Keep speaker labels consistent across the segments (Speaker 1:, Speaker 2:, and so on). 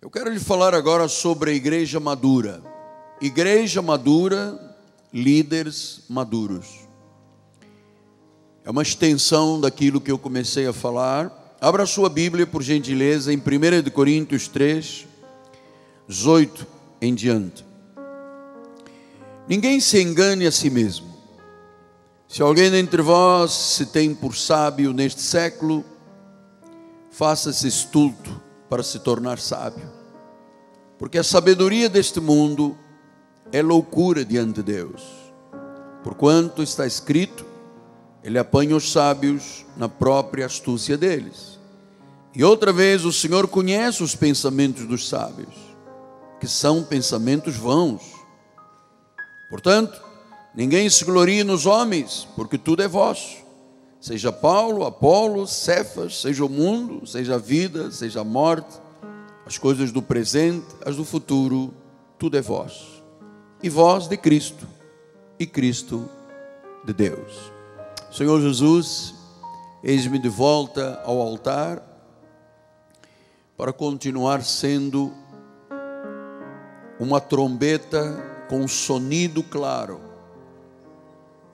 Speaker 1: Eu quero lhe falar agora sobre a igreja madura. Igreja madura, líderes maduros. É uma extensão daquilo que eu comecei a falar. Abra a sua Bíblia, por gentileza, em 1 Coríntios 3, 18 em diante. Ninguém se engane a si mesmo. Se alguém dentre vós se tem por sábio neste século, faça-se estulto para se tornar sábio. Porque a sabedoria deste mundo é loucura diante de Deus. Porquanto está escrito, Ele apanha os sábios na própria astúcia deles. E outra vez o Senhor conhece os pensamentos dos sábios, que são pensamentos vãos. Portanto, ninguém se glorie nos homens, porque tudo é vosso. Seja Paulo, Apolo, Cefas, seja o mundo, seja a vida, seja a morte, as coisas do presente, as do futuro, tudo é vosso. E vós de Cristo, e Cristo de Deus. Senhor Jesus, eis-me de volta ao altar para continuar sendo uma trombeta com um sonido claro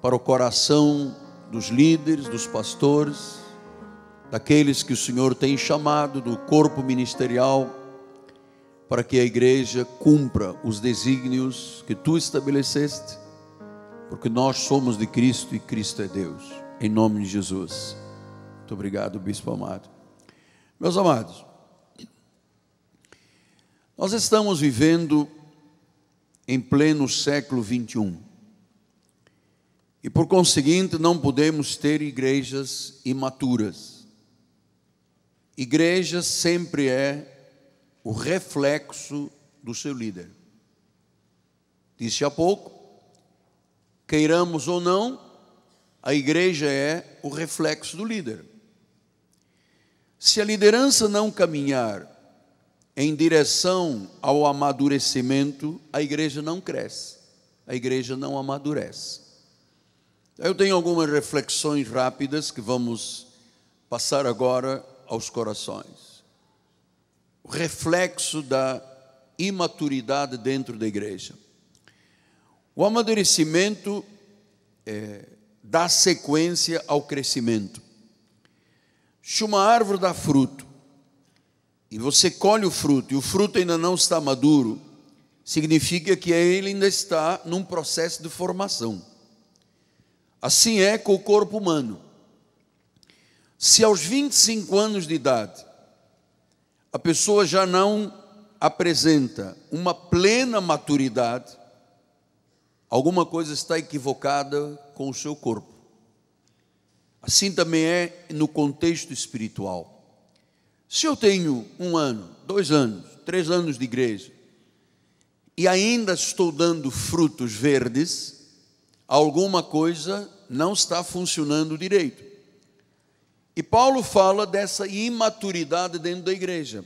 Speaker 1: para o coração dos líderes, dos pastores, daqueles que o Senhor tem chamado do corpo ministerial, para que a igreja cumpra os desígnios que Tu estabeleceste, porque nós somos de Cristo e Cristo é Deus, em nome de Jesus. Muito obrigado, bispo amado. Meus amados, nós estamos vivendo em pleno século 21. E por conseguinte não podemos ter igrejas imaturas. Igreja sempre é o reflexo do seu líder. Disse há pouco, queiramos ou não, a igreja é o reflexo do líder. Se a liderança não caminhar em direção ao amadurecimento, a igreja não cresce, a igreja não amadurece. Eu tenho algumas reflexões rápidas que vamos passar agora aos corações. O reflexo da imaturidade dentro da igreja. O amadurecimento dá sequência ao crescimento. Se uma árvore dá fruto, e você colhe o fruto, e o fruto ainda não está maduro, significa que ele ainda está num processo de formação. Assim é com o corpo humano. Se aos 25 anos de idade, a pessoa já não apresenta uma plena maturidade, alguma coisa está equivocada com o seu corpo. Assim também é no contexto espiritual. Se eu tenho 1 ano, 2 anos, 3 anos de igreja, e ainda estou dando frutos verdes, alguma coisa não está funcionando direito. E Paulo fala dessa imaturidade dentro da igreja.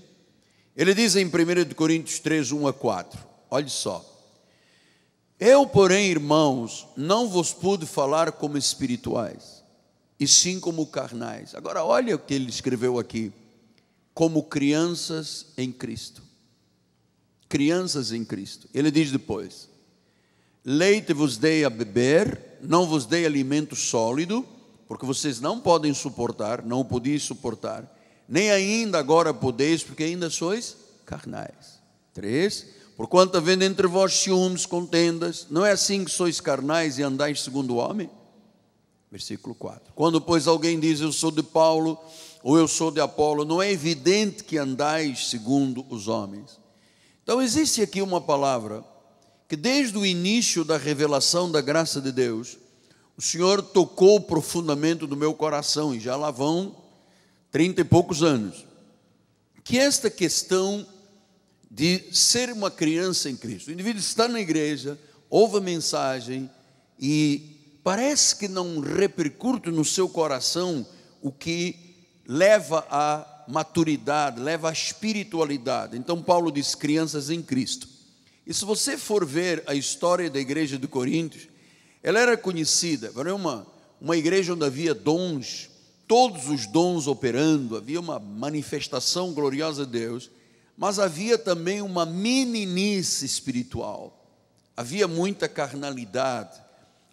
Speaker 1: Ele diz em 1 Coríntios 3, 1 a 4, olhe só. Eu, porém, irmãos, não vos pude falar como espirituais, e sim como carnais. Agora, olha o que ele escreveu aqui. Como crianças em Cristo. Crianças em Cristo. Ele diz depois, leite vos dei a beber, não vos dei alimento sólido, porque vocês não podem suportar, não o podiam suportar, nem ainda agora podeis, porque ainda sois carnais. 3, porquanto havendo entre vós ciúmes, contendas, não é assim que sois carnais e andais segundo o homem? Versículo 4. Quando, pois, alguém diz, eu sou de Paulo, ou eu sou de Apolo, não é evidente que andais segundo os homens. Então existe aqui uma palavra, que desde o início da revelação da graça de Deus, o Senhor tocou profundamente no meu coração, e já lá vão 30 e poucos anos, que esta questão de ser uma criança em Cristo, o indivíduo está na igreja, ouve a mensagem, e parece que não repercute no seu coração o que leva à maturidade, leva à espiritualidade. Então Paulo diz, crianças em Cristo. E se você for ver a história da igreja de Coríntios, ela era conhecida, era uma igreja onde havia dons, todos os dons operando, havia uma manifestação gloriosa de Deus, mas havia também uma meninice espiritual. Havia muita carnalidade,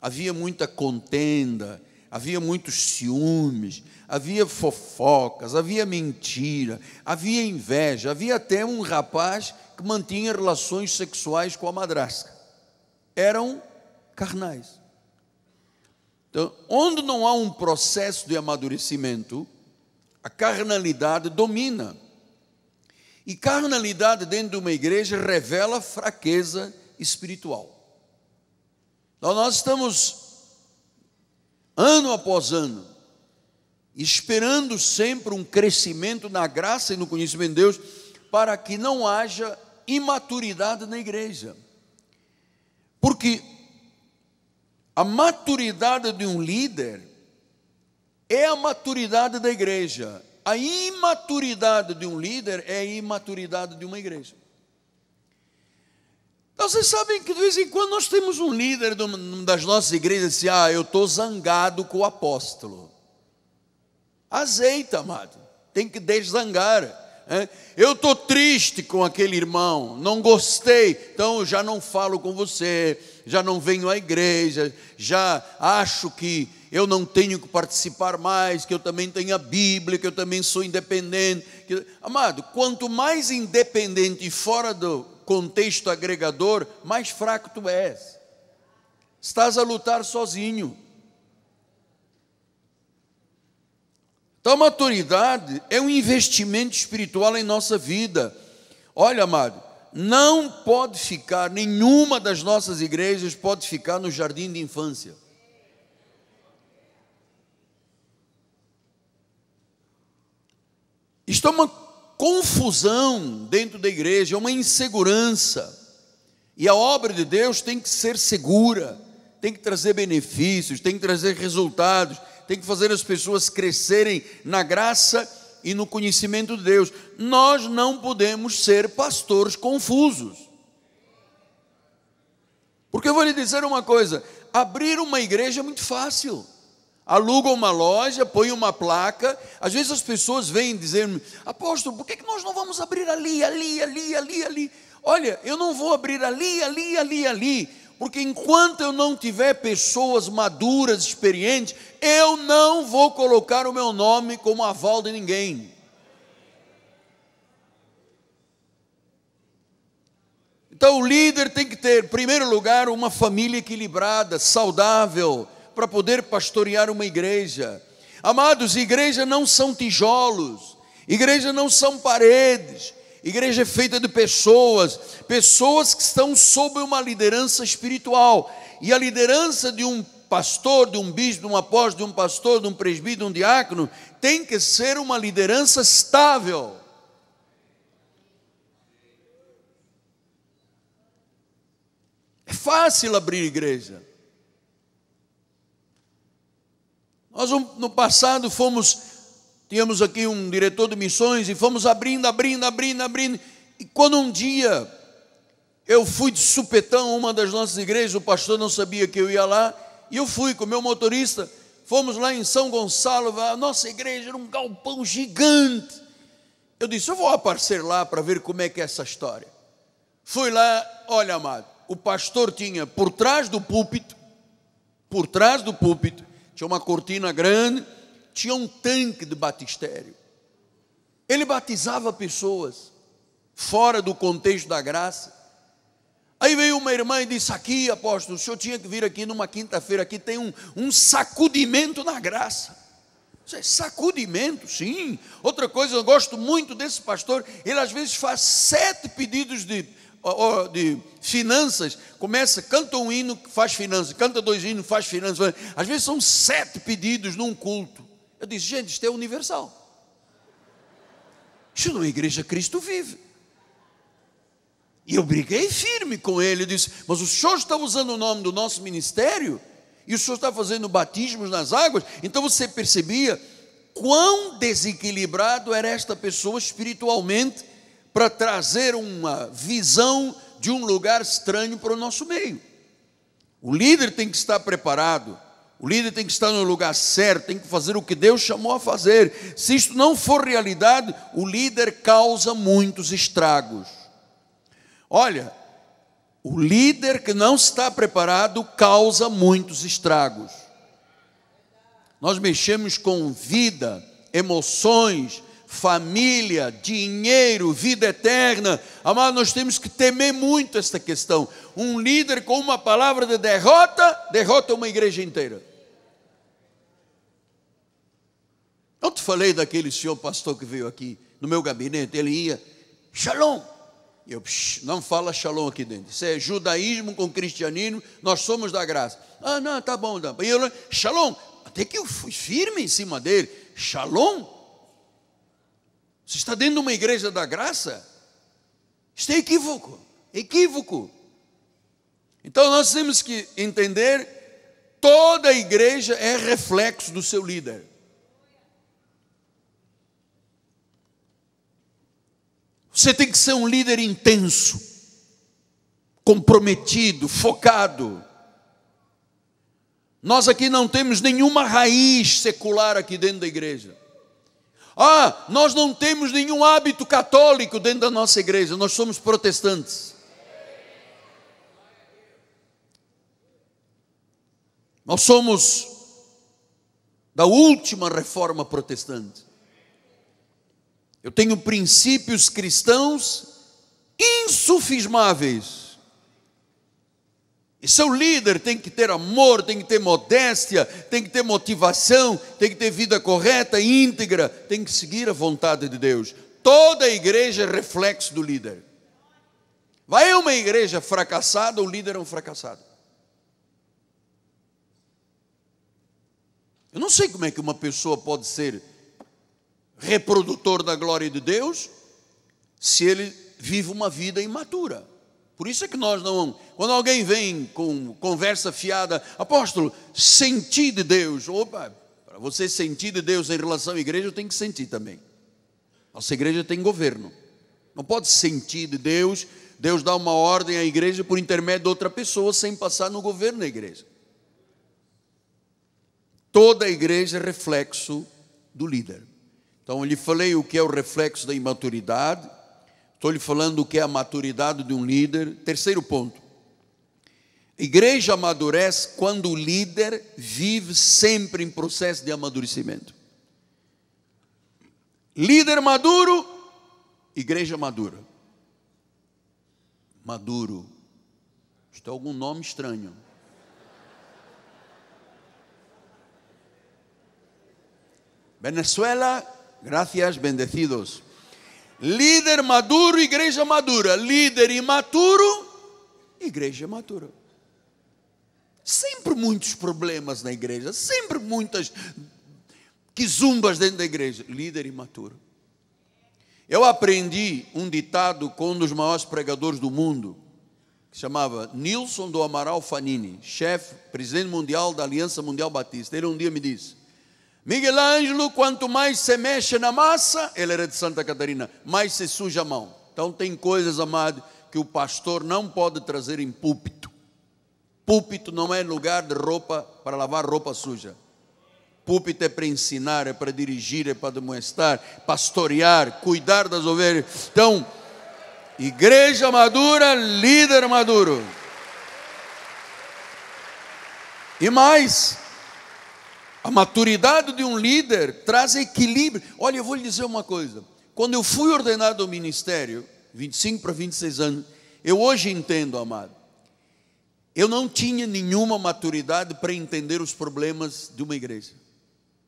Speaker 1: havia muita contenda, havia muitos ciúmes, havia fofocas, havia mentira, havia inveja, havia até um rapaz que mantinha relações sexuais com a madrasta. Eram carnais. Então, onde não há um processo de amadurecimento, a carnalidade domina. E carnalidade dentro de uma igreja revela fraqueza espiritual. Então, nós estamos, ano após ano, esperando sempre um crescimento na graça e no conhecimento de Deus, para que não haja imaturidade na igreja. Porque a maturidade de um líder é a maturidade da igreja. A imaturidade de um líder é a imaturidade de uma igreja. Então, vocês sabem que de vez em quando nós temos um líder das nossas igrejas assim: eu estou zangado com o apóstolo. Azeita, amado, tem que desangar. Eu estou triste com aquele irmão, não gostei, então eu já não falo com você, já não venho à igreja, já acho que eu não tenho que participar mais, que eu também tenho a Bíblia, que eu também sou independente. Amado, quanto mais independente e fora do contexto agregador, mais fraco tu és. Estás a lutar sozinho. Então, a maturidade é um investimento espiritual em nossa vida. Olha, amado, não pode ficar, nenhuma das nossas igrejas pode ficar no jardim de infância. Isto é uma confusão dentro da igreja, é uma insegurança. E a obra de Deus tem que ser segura, tem que trazer benefícios, tem que trazer resultados, tem que fazer as pessoas crescerem na graça e no conhecimento de Deus. Nós não podemos ser pastores confusos. Porque eu vou lhe dizer uma coisa: abrir uma igreja é muito fácil. Aluga uma loja, põe uma placa. Às vezes as pessoas vêm dizer: apóstolo, por que nós não vamos abrir ali? Olha, eu não vou abrir ali, porque enquanto eu não tiver pessoas maduras, experientes, eu não vou colocar o meu nome como aval de ninguém. Então o líder tem que ter, em primeiro lugar, uma família equilibrada, saudável, para poder pastorear uma igreja. Amados, igreja não são tijolos, igreja não são paredes, igreja é feita de pessoas que estão sob uma liderança espiritual. E a liderança de um pastor, de um bispo, de um apóstolo, de um pastor, de um presbítero, de um diácono, tem que ser uma liderança estável. É fácil abrir igreja. Nós no passado tínhamos aqui um diretor de missões e fomos abrindo. E quando um dia eu fui de supetão a uma das nossas igrejas, o pastor não sabia que eu ia lá, e eu fui com o meu motorista, fomos lá em São Gonçalo, a nossa igreja era um galpão gigante. Eu disse: eu vou aparecer lá para ver como é que é essa história. Fui lá, olha, amado, o pastor tinha por trás do púlpito, tinha uma cortina grande, tinha um tanque de batistério. Ele batizava pessoas fora do contexto da graça. Aí veio uma irmã e disse: aqui, apóstolo, o senhor tinha que vir aqui numa quinta-feira, aqui tem um sacudimento na graça. Sacudimento, sim. Outra coisa, eu gosto muito desse pastor, ele às vezes faz 7 pedidos de finanças, canta um hino, faz finanças, canta 2 hinos, faz finanças, às vezes são 7 pedidos num culto. Eu disse: gente, isto é universal, isto não é igreja Cristo vive. E eu briguei firme com ele, eu disse: mas o senhor está usando o nome do nosso ministério, e o senhor está fazendo batismos nas águas. Então você percebia quão desequilibrado era esta pessoa espiritualmente, para trazer uma visão de um lugar estranho para o nosso meio. O líder tem que estar preparado O líder tem que estar no lugar certo, tem que fazer o que Deus chamou a fazer. Se isto não for realidade, o líder causa muitos estragos. Olha, o líder que não está preparado causa muitos estragos. Nós mexemos com vida, emoções, família, dinheiro, vida eterna. Amado, nós temos que temer muito esta questão. Um líder com uma palavra de derrota, derrota uma igreja inteira. Eu te falei daquele senhor pastor que veio aqui no meu gabinete, ele ia, shalom. Eu, não fala shalom aqui dentro. Isso é judaísmo com cristianismo, nós somos da graça. Ah, não, tá bom. Tá. E eu, shalom. Até que eu fui firme em cima dele. Shalom? Você está dentro de uma igreja da graça? Isto é equívoco. Equívoco. Então nós temos que entender, toda a igreja é reflexo do seu líder. Você tem que ser um líder intenso, comprometido, focado. Nós aqui não temos nenhuma raiz secular aqui dentro da igreja. Ah, nós não temos nenhum hábito católico dentro da nossa igreja, nós somos protestantes. Nós somos da última reforma protestante. Eu tenho princípios cristãos insufismáveis. E seu líder tem que ter amor, tem que ter modéstia, tem que ter motivação, tem que ter vida correta, íntegra, tem que seguir a vontade de Deus. Toda a igreja é reflexo do líder. Vai a uma igreja fracassada, o líder é um fracassado. Eu não sei como é que uma pessoa pode ser reprodutor da glória de Deus se ele vive uma vida imatura. Por isso é que nós não, quando alguém vem com conversa fiada, apóstolo, senti de Deus. Opa, para você sentir de Deus em relação à igreja, eu tenho que sentir também. Nossa igreja tem governo. Não pode sentir de Deus, Deus dá uma ordem à igreja por intermédio de outra pessoa, sem passar no governo da igreja. Toda a igreja é reflexo do líder. Então eu lhe falei o que é o reflexo da imaturidade. Estou lhe falando o que é a maturidade de um líder. Terceiro ponto. A igreja amadurece quando o líder vive sempre em processo de amadurecimento. Líder maduro, igreja madura. Maduro. Isto é algum nome estranho. Venezuela, gracias, bendecidos. Líder maduro, igreja madura. Líder imaturo, igreja matura. Sempre muitos problemas na igreja, sempre muitas quizumbas dentro da igreja. Líder imaturo. Eu aprendi um ditado com um dos maiores pregadores do mundo, que se chamava Nilson do Amaral Fanini, chefe, presidente mundial da Aliança Mundial Batista. Ele um dia me disse: Miguel Ângelo, quanto mais se mexe na massa, ele era de Santa Catarina, mais se suja a mão. Então tem coisas, amado, que o pastor não pode trazer em púlpito. Púlpito não é lugar de roupa para lavar roupa suja. Púlpito é para ensinar, é para dirigir, é para demonstrar, pastorear, cuidar das ovelhas. Então, igreja madura, líder maduro. E mais, a maturidade de um líder traz equilíbrio. Olha, eu vou lhe dizer uma coisa. Quando eu fui ordenado ao ministério, 25 para 26 anos, eu hoje entendo, amado, eu não tinha nenhuma maturidade para entender os problemas de uma igreja.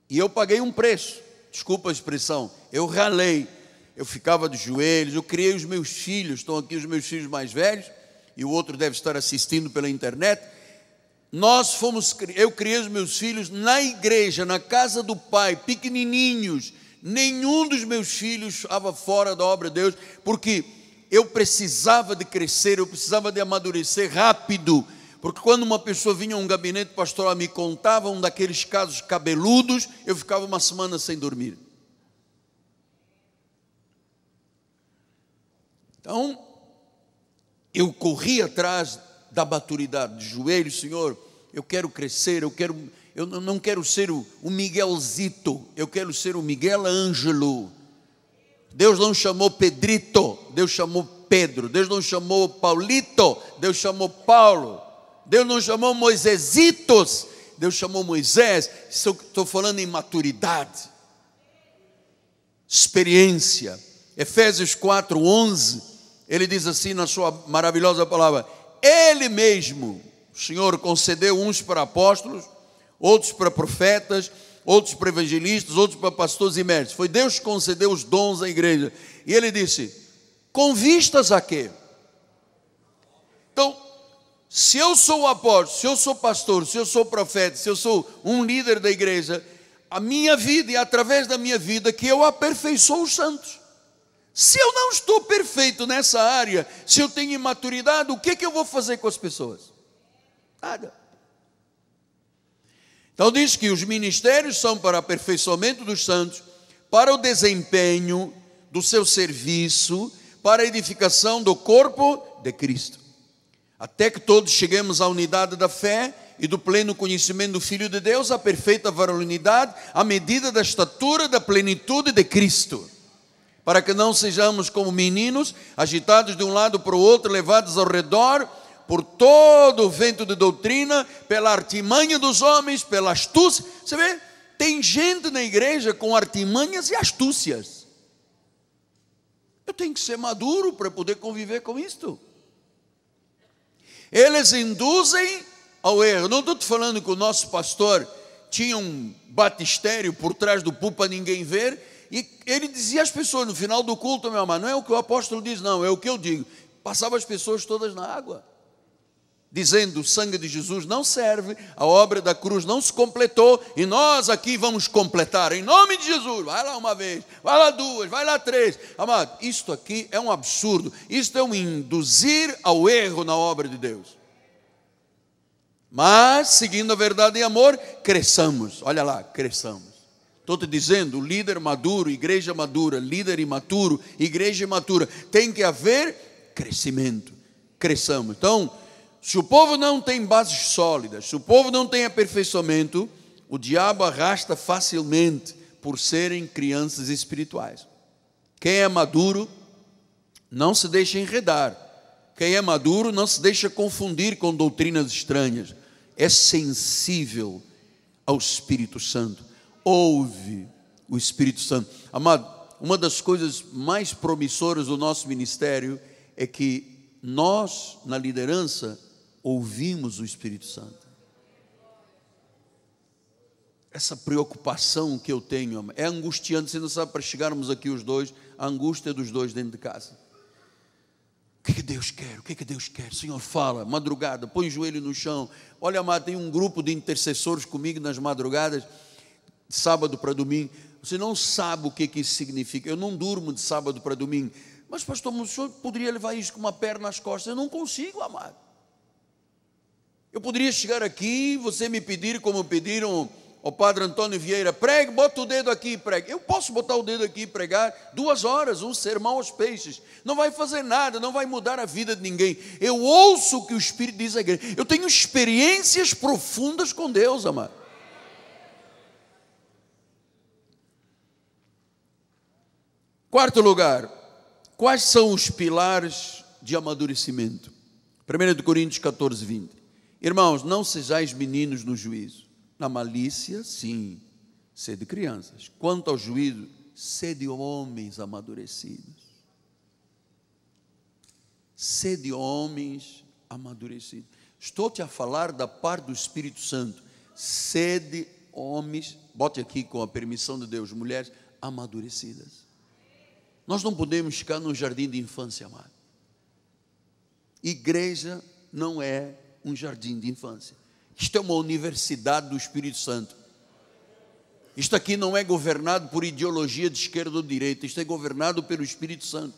Speaker 1: E eu paguei um preço, desculpa a expressão, eu ralei, eu ficava de joelhos, eu criei os meus filhos, estão aqui os meus filhos mais velhos, e o outro deve estar assistindo pela internet. Eu criei os meus filhos na igreja, na casa do Pai, pequenininhos. Nenhum dos meus filhos estava fora da obra de Deus, porque eu precisava de crescer, eu precisava de amadurecer rápido. Porque quando uma pessoa vinha a um gabinete pastoral, me contava um daqueles casos cabeludos, eu ficava uma semana sem dormir. Então, eu corri atrás da maturidade, de joelhos, Senhor, eu quero crescer, eu não quero ser o Miguelzito, eu quero ser o Miguel Ângelo. Deus não chamou Pedrito, Deus chamou Pedro. Deus não chamou Paulito, Deus chamou Paulo. Deus não chamou Moisesitos, Deus chamou Moisés. Estou falando em maturidade, experiência. Efésios 4:11, ele diz assim na sua maravilhosa palavra: Ele mesmo, o Senhor, concedeu uns para apóstolos, outros para profetas, outros para evangelistas, outros para pastores e mestres. Foi Deus que concedeu os dons à igreja. E ele disse: com vistas a quê? Então, se eu sou apóstolo, se eu sou pastor, se eu sou profeta, se eu sou um líder da igreja, a minha vida, e através da minha vida que eu aperfeiçoo os santos. Se eu não estou perfeito nessa área, se eu tenho imaturidade, o que eu vou fazer com as pessoas? Nada. Então diz que os ministérios são para aperfeiçoamento dos santos, para o desempenho do seu serviço, para a edificação do corpo de Cristo, até que todos cheguemos à unidade da fé e do pleno conhecimento do Filho de Deus, à perfeita varonilidade, à medida da estatura da plenitude de Cristo, para que não sejamos como meninos, agitados de um lado para o outro, levados ao redor por todo o vento de doutrina, pela artimanha dos homens, pela astúcia. Você vê, tem gente na igreja com artimanhas e astúcias. Eu tenho que ser maduro para poder conviver com isto. Eles induzem ao erro. Não estou te falando que o nosso pastor tinha um batistério por trás do púlpito para ninguém ver, e ele dizia às pessoas no final do culto: meu amado, não é o que o apóstolo diz, não, é o que eu digo. Passava as pessoas todas na água, dizendo: o sangue de Jesus não serve, a obra da cruz não se completou, e nós aqui vamos completar, em nome de Jesus. Vai lá uma vez, vai lá duas, vai lá três. Amado, isto aqui é um absurdo, isto é um induzir ao erro na obra de Deus. Mas, seguindo a verdade em amor, cresçamos. Olha lá, cresçamos. Estou te dizendo, líder maduro, igreja madura, líder imaturo, igreja imatura, tem que haver crescimento. Cresçamos. Então, se o povo não tem bases sólidas, se o povo não tem aperfeiçoamento, o diabo arrasta facilmente por serem crianças espirituais. Quem é maduro não se deixa enredar. Quem é maduro não se deixa confundir com doutrinas estranhas. É sensível ao Espírito Santo. Ouve o Espírito Santo. Amado, uma das coisas mais promissoras do nosso ministério é que nós, na liderança, ouvimos o Espírito Santo. Essa preocupação que eu tenho é angustiante. Você não sabe, para chegarmos aqui os dois, a angústia dos dois dentro de casa. O que Deus quer? O que Deus quer? Senhor, fala, madrugada, põe o joelho no chão. Olha, amado, tem um grupo de intercessores comigo nas madrugadas, de sábado para domingo. Você não sabe o que isso significa. Eu não durmo de sábado para domingo. Mas, pastor, o senhor poderia levar isso com uma perna nas costas? Eu não consigo, amado. Eu poderia chegar aqui, você me pedir, como pediram ao padre Antônio Vieira: pregue, bota o dedo aqui e pregue. Eu posso botar o dedo aqui e pregar 2 horas, um sermão aos peixes. Não vai fazer nada, não vai mudar a vida de ninguém. Eu ouço o que o Espírito diz à igreja. Eu tenho experiências profundas com Deus, amado. Quarto lugar, quais são os pilares de amadurecimento? 1 Coríntios 14, 20. Irmãos, não sejais meninos no juízo. Na malícia, sim, sede crianças. Quanto ao juízo, sede homens amadurecidos. Sede homens amadurecidos. Estou-te a falar da parte do Espírito Santo. Sede homens, bote aqui com a permissão de Deus, mulheres amadurecidas. Nós não podemos ficar no jardim de infância, amado. Igreja não é um jardim de infância. Isto é uma universidade do Espírito Santo. Isto aqui não é governado por ideologia de esquerda ou de direita. Isto é governado pelo Espírito Santo.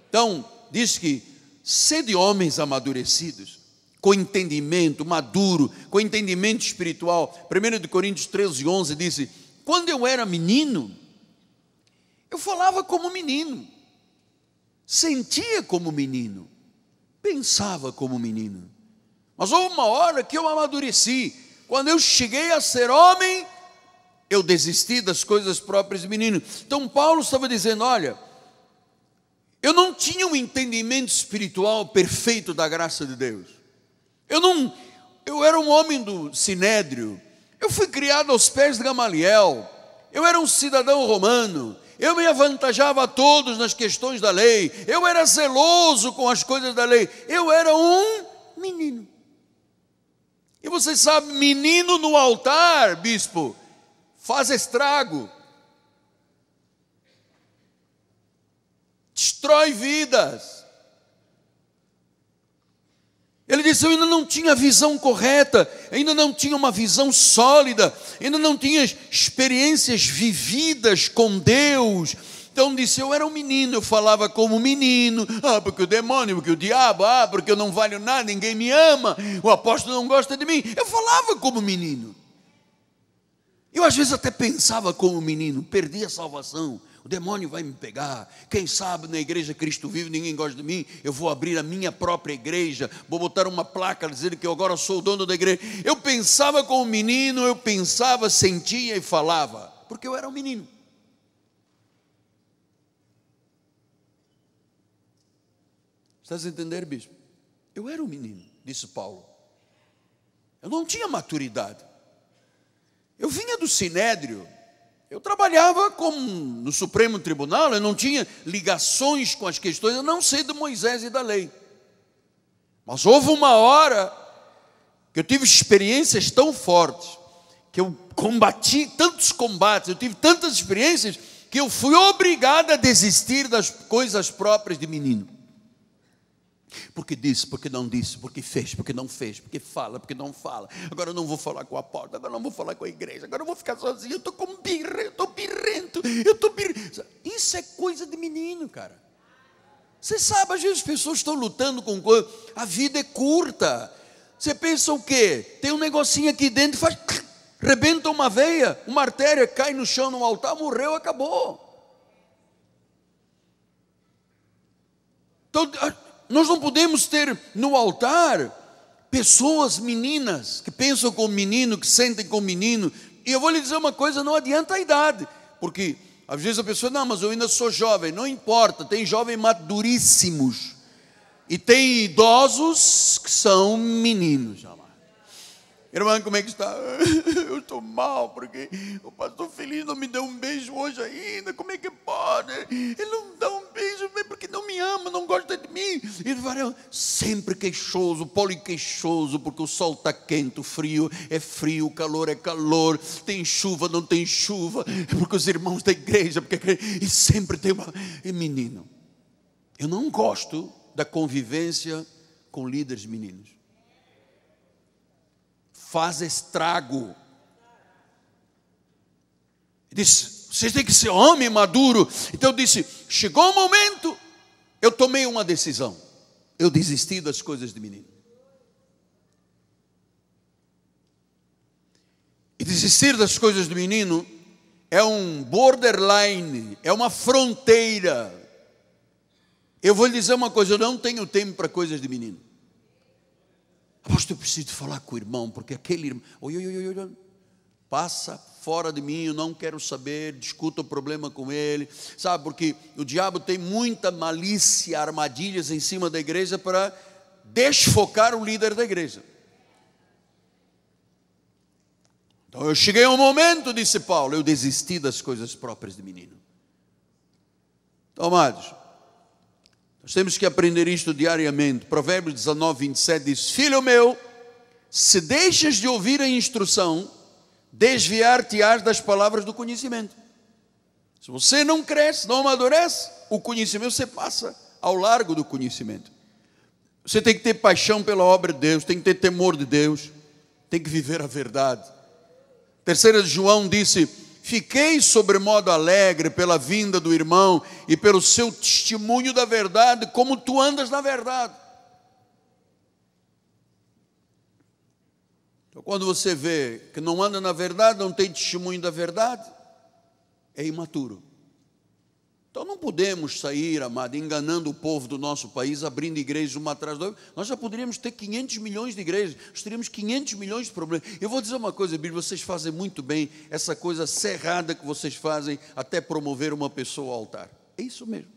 Speaker 1: Então, diz que sede homens amadurecidos, com entendimento maduro, com entendimento espiritual. 1 Coríntios 13, 11 diz: quando eu era menino, eu falava como menino, sentia como menino, pensava como menino. Mas houve uma hora que eu amadureci. quando eu cheguei a ser homem, eu desisti das coisas próprias de menino. Então Paulo estava dizendo, olha, eu não tinha um entendimento espiritual perfeito da graça de Deus. Eu era um homem do Sinédrio, eu fui criado aos pés de Gamaliel, eu era um cidadão romano, eu me avantajava a todos nas questões da lei, eu era zeloso com as coisas da lei, eu era um menino. E você sabe, menino no altar, bispo, faz estrago, destrói vidas. Ele disse, eu ainda não tinha a visão correta, ainda não tinha uma visão sólida, ainda não tinha experiências vividas com Deus. Então disse, eu era um menino, eu falava como menino, porque o demônio, porque o diabo, porque eu não valho nada, ninguém me ama, o apóstolo não gosta de mim. Eu falava como menino. Eu às vezes até pensava como menino, perdi a salvação. O demônio vai me pegar, quem sabe na igreja Cristo Vive ninguém gosta de mim, eu vou abrir a minha própria igreja, vou botar uma placa dizendo que eu agora sou o dono da igreja. Eu pensava como menino, eu pensava, sentia e falava, porque eu era um menino. Estás a entender, bispo? Eu era um menino, disse Paulo. Eu não tinha maturidade. Eu vinha do Sinédrio. Eu trabalhava no Supremo Tribunal, eu não tinha ligações com as questões, eu não sei de Moisés e da lei. Mas houve uma hora que eu tive experiências tão fortes, que eu combati tantos combates, eu tive tantas experiências, que eu fui obrigado a desistir das coisas próprias de menino. Porque disse, porque não disse, porque fez, porque não fez, porque fala, porque não fala. Agora eu não vou falar com a porta, agora eu não vou falar com a igreja, agora eu vou ficar sozinho, eu estou com birra, eu estou birrento, Isso é coisa de menino, cara. Você sabe, às vezes as pessoas estão lutando com coisa, a vida é curta. Você pensa o quê? Tem um negocinho aqui dentro, faz, rebenta uma veia, uma artéria, cai no chão no altar, morreu, acabou. Então, nós não podemos ter no altar pessoas meninas, que pensam como menino, que sentem como menino. E eu vou lhe dizer uma coisa, não adianta a idade, porque às vezes a pessoa, não, mas eu ainda sou jovem. Não importa, tem jovens maduríssimos, e tem idosos que são meninos. Irmã, como é que está? Eu estou mal, porque o pastor Feliz não me deu um beijo hoje ainda. Como é que pode? Ele não dá um beijo porque não me ama, não gosta de mim. Ele vai sempre queixoso, poliqueixoso, porque o sol está quente, o frio é frio, o calor é calor, tem chuva, não tem chuva, porque os irmãos da igreja, e sempre tem uma... menino. Eu não gosto da convivência com líderes meninos. Faz estrago. Ele disse, vocês têm que ser homem maduro. Então eu disse, chegou o momento, eu tomei uma decisão. Eu desisti das coisas de menino. E desistir das coisas de menino é um borderline, é uma fronteira. Eu vou lhe dizer uma coisa, eu não tenho tempo para coisas de menino. Apóstolo, eu preciso falar com o irmão, porque aquele irmão, passa fora de mim, eu não quero saber, discuta o problema com ele, sabe, porque o diabo tem muita malícia, armadilhas em cima da igreja para desfocar o líder da igreja. Então eu cheguei a um momento, disse Paulo, eu desisti das coisas próprias de menino. Então, amados, nós temos que aprender isto diariamente. Provérbios 19, 27 diz, filho meu, se deixas de ouvir a instrução, desviar-te-ás das palavras do conhecimento. Se você não cresce, não amadurece, o conhecimento você passa ao largo do conhecimento. Você tem que ter paixão pela obra de Deus, tem que ter temor de Deus, tem que viver a verdade. 3 João disse, fiquei sobremodo alegre pela vinda do irmão e pelo seu testemunho da verdade, como tu andas na verdade. Então, quando você vê que não anda na verdade, não tem testemunho da verdade, é imaturo. Então não podemos sair, amado, enganando o povo do nosso país, abrindo igrejas uma atrás da outra. Nós já poderíamos ter 500 milhões de igrejas, nós teríamos 500 milhões de problemas. Eu vou dizer uma coisa, Bíblia, vocês fazem muito bem essa coisa cerrada que vocês fazem, até promover uma pessoa ao altar. É isso mesmo.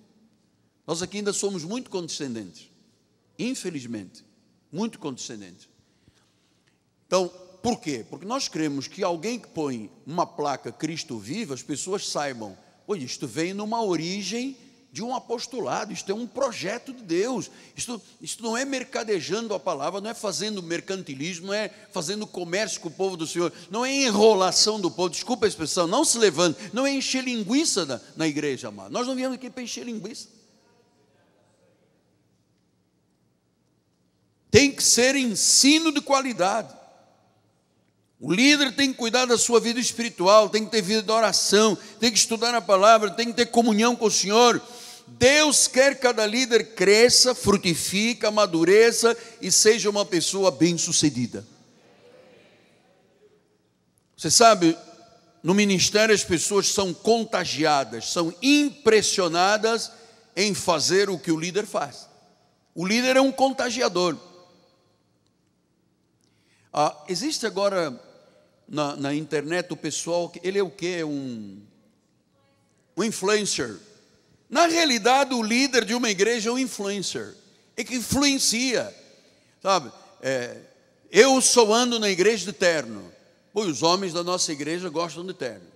Speaker 1: Nós aqui ainda somos muito condescendentes, infelizmente, muito condescendentes. Então, por quê? Porque nós queremos que alguém que põe uma placa Cristo vivo, as pessoas saibam, pois isto vem numa origem de um apostolado, isto é um projeto de Deus, isto não é mercadejando a palavra, não é fazendo mercantilismo, não é fazendo comércio com o povo do Senhor, não é enrolação do povo, desculpa a expressão, não se levante, não é encher linguiça na igreja, amado. Nós não viemos aqui para encher linguiça. Tem que ser ensino de qualidade. O líder tem que cuidar da sua vida espiritual, tem que ter vida de oração, tem que estudar a palavra, tem que ter comunhão com o Senhor. Deus quer que cada líder cresça, frutifique, amadureça e seja uma pessoa bem-sucedida. Você sabe, no ministério as pessoas são contagiadas, são impressionadas em fazer o que o líder faz. O líder é um contagiador. Existe agora na internet o pessoal, ele é o quê? Um influencer. Na realidade, o líder de uma igreja é um influencer. É que influencia, sabe? Eu só ando na igreja de terno. Pois os homens da nossa igreja gostam de terno.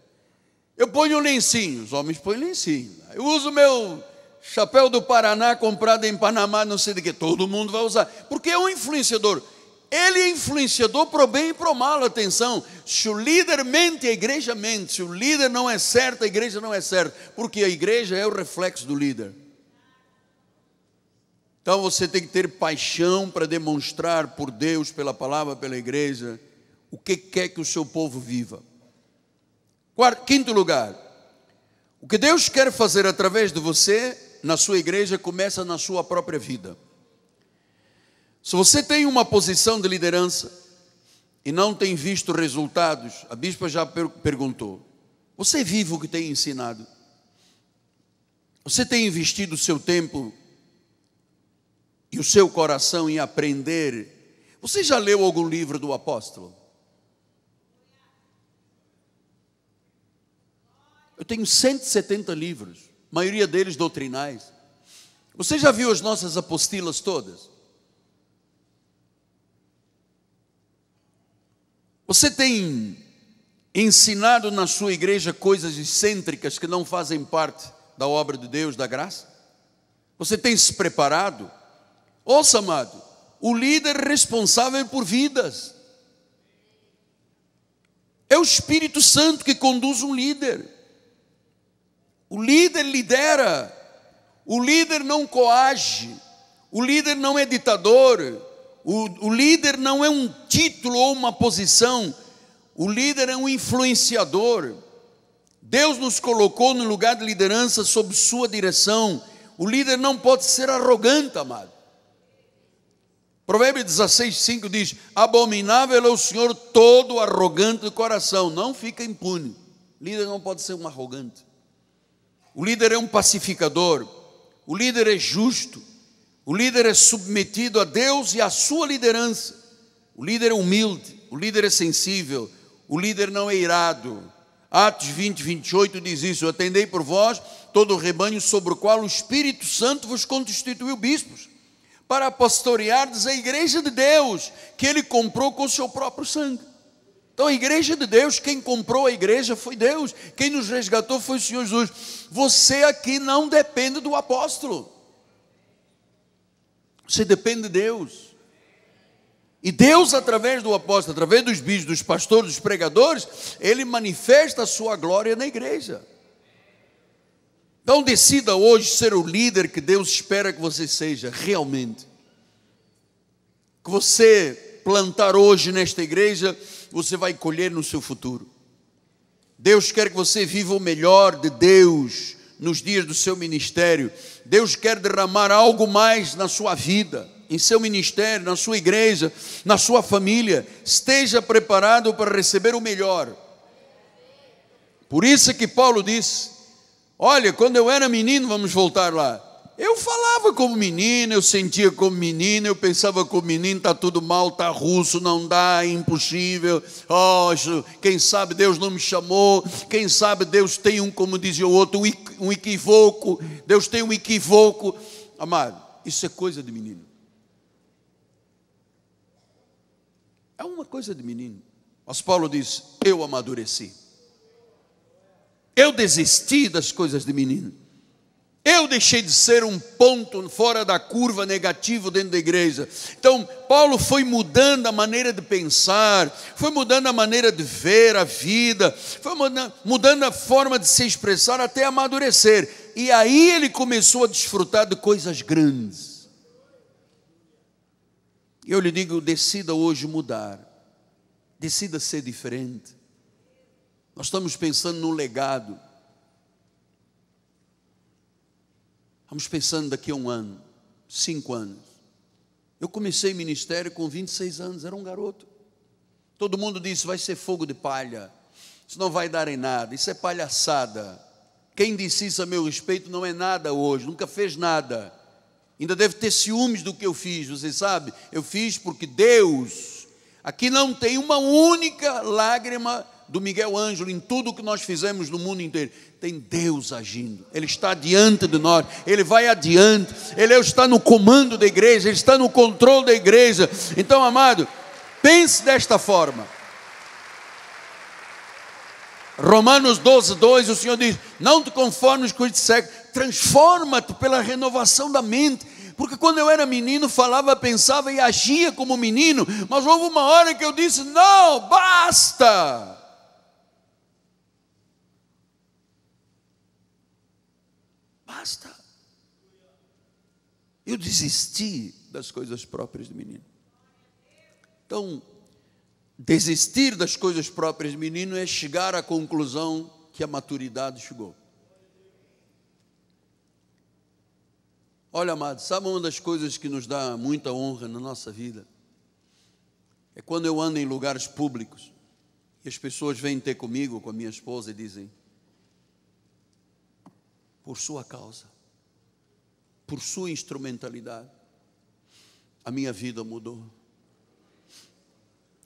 Speaker 1: Eu ponho lencinho, os homens põem lencinho. Eu uso meu chapéu do Paraná comprado em Panamá, não sei de que, todo mundo vai usar. Porque é um influenciador. Ele é influenciador para o bem e para o mal, atenção. Se o líder mente, a igreja mente. Se o líder não é certo, a igreja não é certa. Porque a igreja é o reflexo do líder. Então você tem que ter paixão para demonstrar por Deus, pela palavra, pela igreja, o que quer que o seu povo viva. Quinto lugar, o que Deus quer fazer através de você, na sua igreja, começa na sua própria vida. Se você tem uma posição de liderança e não tem visto resultados, a bispa já perguntou, você vive o que tem ensinado? Você tem investido o seu tempo e o seu coração em aprender? Você já leu algum livro do apóstolo? Eu tenho 170 livros, a maioria deles doutrinais. Você já viu as nossas apostilas todas? Você tem ensinado na sua igreja coisas excêntricas que não fazem parte da obra de Deus, da graça? Você tem se preparado? Ouça, amado, o líder responsável por vidas. É o Espírito Santo que conduz um líder. O líder lidera, o líder não coage, o líder não é ditador. O líder não é um título ou uma posição, o líder é um influenciador. Deus nos colocou no lugar de liderança sob sua direção. O líder não pode ser arrogante, amado. Provérbios 16:5 diz, abominável é o Senhor todo arrogante de coração. Não fica impune. O líder não pode ser um arrogante. O líder é um pacificador. O líder é justo. O líder é submetido a Deus e à sua liderança. O líder é humilde, o líder é sensível, o líder não é irado. Atos 20:28 diz isso, atendei por vós todo o rebanho sobre o qual o Espírito Santo vos constituiu bispos, para pastoreardes a igreja de Deus, que Ele comprou com o seu próprio sangue. Então a igreja de Deus, quem comprou a igreja foi Deus, quem nos resgatou foi o Senhor Jesus. Você aqui não depende do apóstolo. Você depende de Deus. E Deus, através do apóstolo, através dos bispos, dos pastores, dos pregadores, Ele manifesta a sua glória na igreja. Então decida hoje ser o líder que Deus espera que você seja, realmente. Que você plantar hoje nesta igreja, você vai colher no seu futuro. Deus quer que você viva o melhor de Deus nos dias do seu ministério. Deus quer derramar algo mais na sua vida, em seu ministério, na sua igreja, na sua família. Esteja preparado para receber o melhor. Por isso que Paulo disse, Olha, quando eu era menino, vamos voltar lá, eu falava como menino, eu sentia como menino, eu pensava como menino, está tudo mal, está russo, não dá, é impossível, oh, quem sabe Deus não me chamou, quem sabe Deus tem como dizia o outro, um equívoco, Deus tem um equívoco. Amado, isso é coisa de menino. É uma coisa de menino. Mas Paulo diz, eu amadureci. Eu desisti das coisas de menino. Eu deixei de ser um ponto fora da curva negativo dentro da igreja. Então, Paulo foi mudando a maneira de pensar, foi mudando a maneira de ver a vida, foi mudando a forma de se expressar até amadurecer. E aí ele começou a desfrutar de coisas grandes. Eu lhe digo, decida hoje mudar, decida ser diferente. Nós estamos pensando no legado. Estamos pensando daqui a 1 ano, 5 anos. Eu comecei ministério com 26 anos, era um garoto. Todo mundo disse, vai ser fogo de palha, isso não vai dar em nada, isso é palhaçada. Quem disse isso a meu respeito não é nada hoje, nunca fez nada. Ainda deve ter ciúmes do que eu fiz, você sabe? Eu fiz porque Deus, aqui não tem uma única lágrima do Miguel Ângelo em tudo que nós fizemos no mundo inteiro. Tem Deus agindo, Ele está diante de nós, Ele vai adiante, Ele está no comando da igreja, Ele está no controle da igreja. Então, amado, pense desta forma. Romanos 12:2, o Senhor diz, não te conformes com este século, transforma-te pela renovação da mente. Porque quando eu era menino, falava, pensava e agia como menino, mas houve uma hora que eu disse, não, basta. Basta. Eu desisti das coisas próprias do menino. Então, desistir das coisas próprias do menino é chegar à conclusão que a maturidade chegou. Olha, amado, sabe uma das coisas que nos dá muita honra na nossa vida? É quando eu ando em lugares públicos e as pessoas vêm ter comigo, com a minha esposa e dizem, por sua causa, por sua instrumentalidade, a minha vida mudou.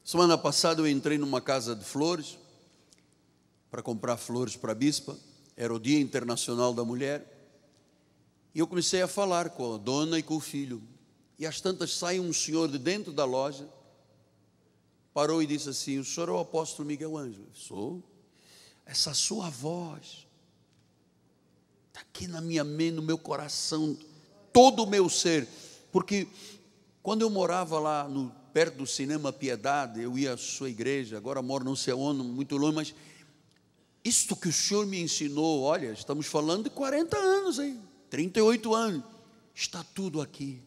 Speaker 1: Semana passada eu entrei numa casa de flores, para comprar flores para a bispa, era o Dia Internacional da Mulher, e eu comecei a falar com a dona e com o filho, e às tantas sai um senhor de dentro da loja, parou e disse assim, o senhor é o apóstolo Miguel Ângelo? Sou. Essa sua voz está aqui na minha mente, no meu coração, todo o meu ser, porque quando eu morava lá perto do Cinema Piedade, eu ia à sua igreja, agora moro não sei onde, muito longe, mas isto que o senhor me ensinou, olha, estamos falando de 40 anos aí, 38 anos, está tudo aqui.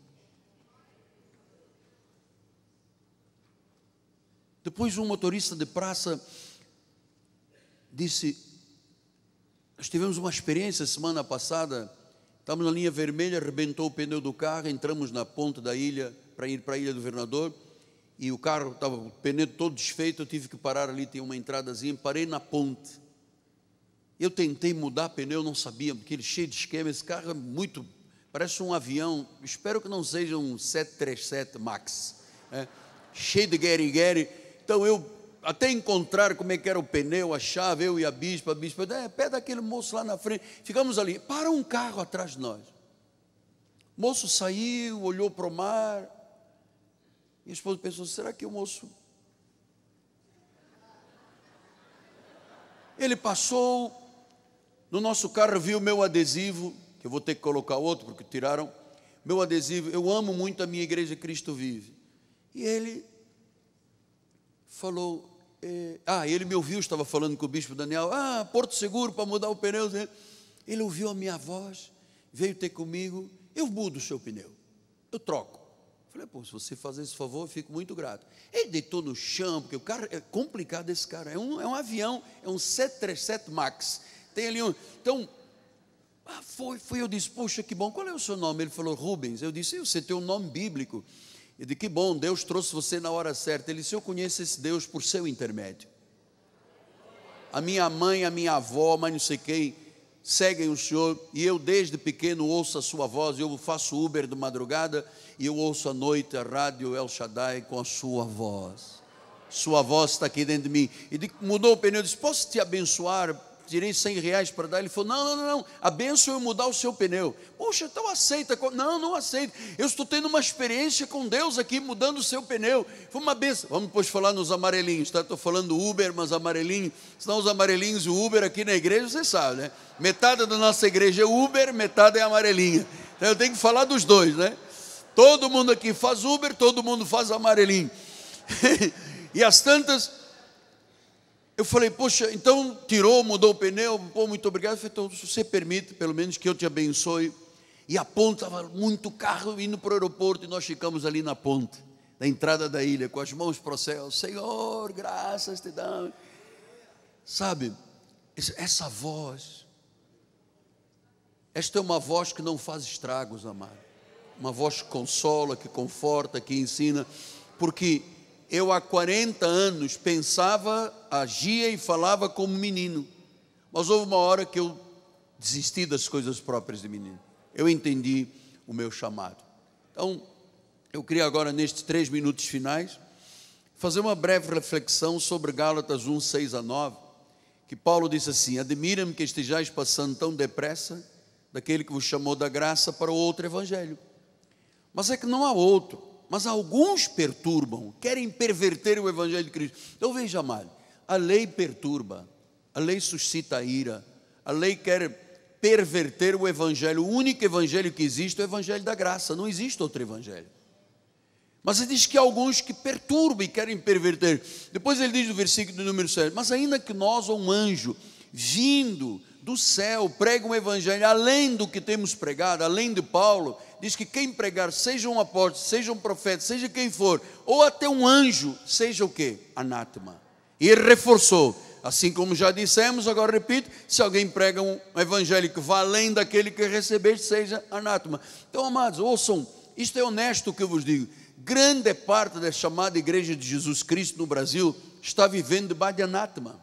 Speaker 1: Depois um motorista de praça disse, nós tivemos uma experiência semana passada, estávamos na linha vermelha, arrebentou o pneu do carro, entramos na ponta da ilha, para ir para a Ilha do Governador, e o carro estava, o pneu todo desfeito, eu tive que parar ali, tem uma entradazinha, parei na ponte. Eu tentei mudar pneu, não sabia, porque ele é cheio de esquema, esse carro é muito, parece um avião, espero que não seja um 737 MAX, cheio de gueri-gueri. Então eu, até encontrar como é que era o pneu, a chave, eu e a bispa, pé daquele moço lá na frente, ficamos ali, para um carro atrás de nós. O moço saiu, olhou para o mar, e a esposa pensou, será que o moço... Ele passou, no nosso carro viu o meu adesivo, que eu vou ter que colocar outro, porque tiraram, meu adesivo, eu amo muito a minha igreja Cristo Vive. E ele falou, ele me ouviu, estava falando com o bispo Daniel, Porto Seguro para mudar o pneu. Ele ouviu a minha voz, veio ter comigo, eu mudo o seu pneu, eu troco. Falei, se você fazer esse favor, eu fico muito grato. Ele deitou no chão, porque o carro é complicado, esse cara, é um avião, é um 737 MAX, tem ali um, então, eu disse, poxa, que bom, qual é o seu nome? Ele falou, Rubens. Eu disse, você tem um nome bíblico. Eu disse, que bom, Deus trouxe você na hora certa. Ele disse, eu conheço esse Deus por seu intermédio. A minha mãe, a minha avó, mas não sei quem, seguem o Senhor, e eu desde pequeno ouço a sua voz. Eu faço Uber de madrugada e eu ouço à noite a rádio El Shaddai com a sua voz. Sua voz está aqui dentro de mim. E mudou o pneu, eu disse: posso te abençoar? Tirei R$100 para dar. Ele falou: não, a bênção é mudar o seu pneu. Poxa, então aceita. Não aceito. Eu estou tendo uma experiência com Deus aqui, mudando o seu pneu. Foi uma bênção. Vamos depois falar nos amarelinhos, tá? Estou falando Uber, mas amarelinho. Senão os amarelinhos e o Uber aqui na igreja, você sabe, né? Metade da nossa igreja é Uber, metade é amarelinha. Então eu tenho que falar dos dois, né? Todo mundo aqui faz Uber, todo mundo faz amarelinho. E as tantas, eu falei: poxa, então tirou, mudou o pneu, pô, muito obrigado. Eu falei: então, se você permite, pelo menos que eu te abençoe. E a ponte, estava muito carro indo para o aeroporto, e nós ficamos ali na ponte, na entrada da ilha, com as mãos para o céu. Senhor, graças te damos. Sabe, essa voz, esta é uma voz que não faz estragos, amado. Uma voz que consola, que conforta, que ensina. Porque eu há 40 anos pensava, agia e falava como menino. Mas houve uma hora que eu desisti das coisas próprias de menino. Eu entendi o meu chamado. Então, eu queria agora, nestes 3 minutos finais, fazer uma breve reflexão sobre Gálatas 1, 6 a 9, que Paulo disse assim: admira-me que estejais passando tão depressa daquele que vos chamou da graça para o outro evangelho. Mas é que não há outro. Mas alguns perturbam, querem perverter o evangelho de Cristo. Então veja, amado, a lei perturba, a lei suscita a ira, a lei quer perverter o evangelho. O único evangelho que existe é o evangelho da graça, não existe outro evangelho. Mas ele diz que há alguns que perturbam e querem perverter. Depois ele diz no versículo do número 7, mas ainda que nós ou um anjo vindo do céu pregue um evangelho além do que temos pregado, além de Paulo, diz que quem pregar, seja um apóstolo, seja um profeta, seja quem for, ou até um anjo, seja o quê? Anátema. E ele reforçou, assim como já dissemos, agora repito: se alguém prega um evangelho que vá além daquele que recebeste, seja anátema. Então, amados, ouçam, isto é honesto o que eu vos digo. Grande parte da chamada Igreja de Jesus Cristo no Brasil está vivendo debaixo de anátema,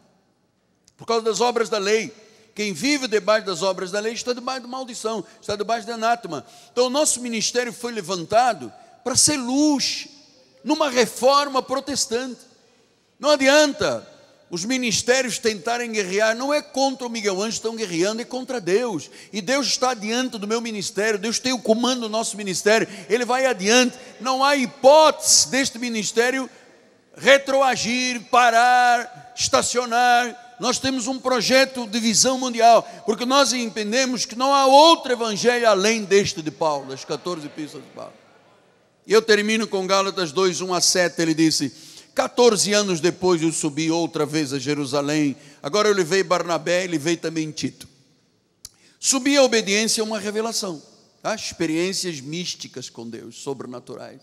Speaker 1: por causa das obras da lei. Quem vive debaixo das obras da lei está debaixo de maldição, está debaixo de anátema. Então o nosso ministério foi levantado para ser luz numa reforma protestante. Não adianta os ministérios tentarem guerrear, não é contra o Miguel Ângelo, estão guerreando, é contra Deus. E Deus está adiante do meu ministério, Deus tem o comando do nosso ministério, Ele vai adiante. Não há hipótese deste ministério retroagir, parar, estacionar. Nós temos um projeto de visão mundial, porque nós entendemos que não há outro evangelho além deste de Paulo, das 14 epístolas de Paulo. E eu termino com Gálatas 2, 1 a 7, ele disse: 14 anos depois eu subi outra vez a Jerusalém, agora eu levei Barnabé e levei também Tito. Subi a obediência a uma revelação, tá? Experiências místicas com Deus, sobrenaturais.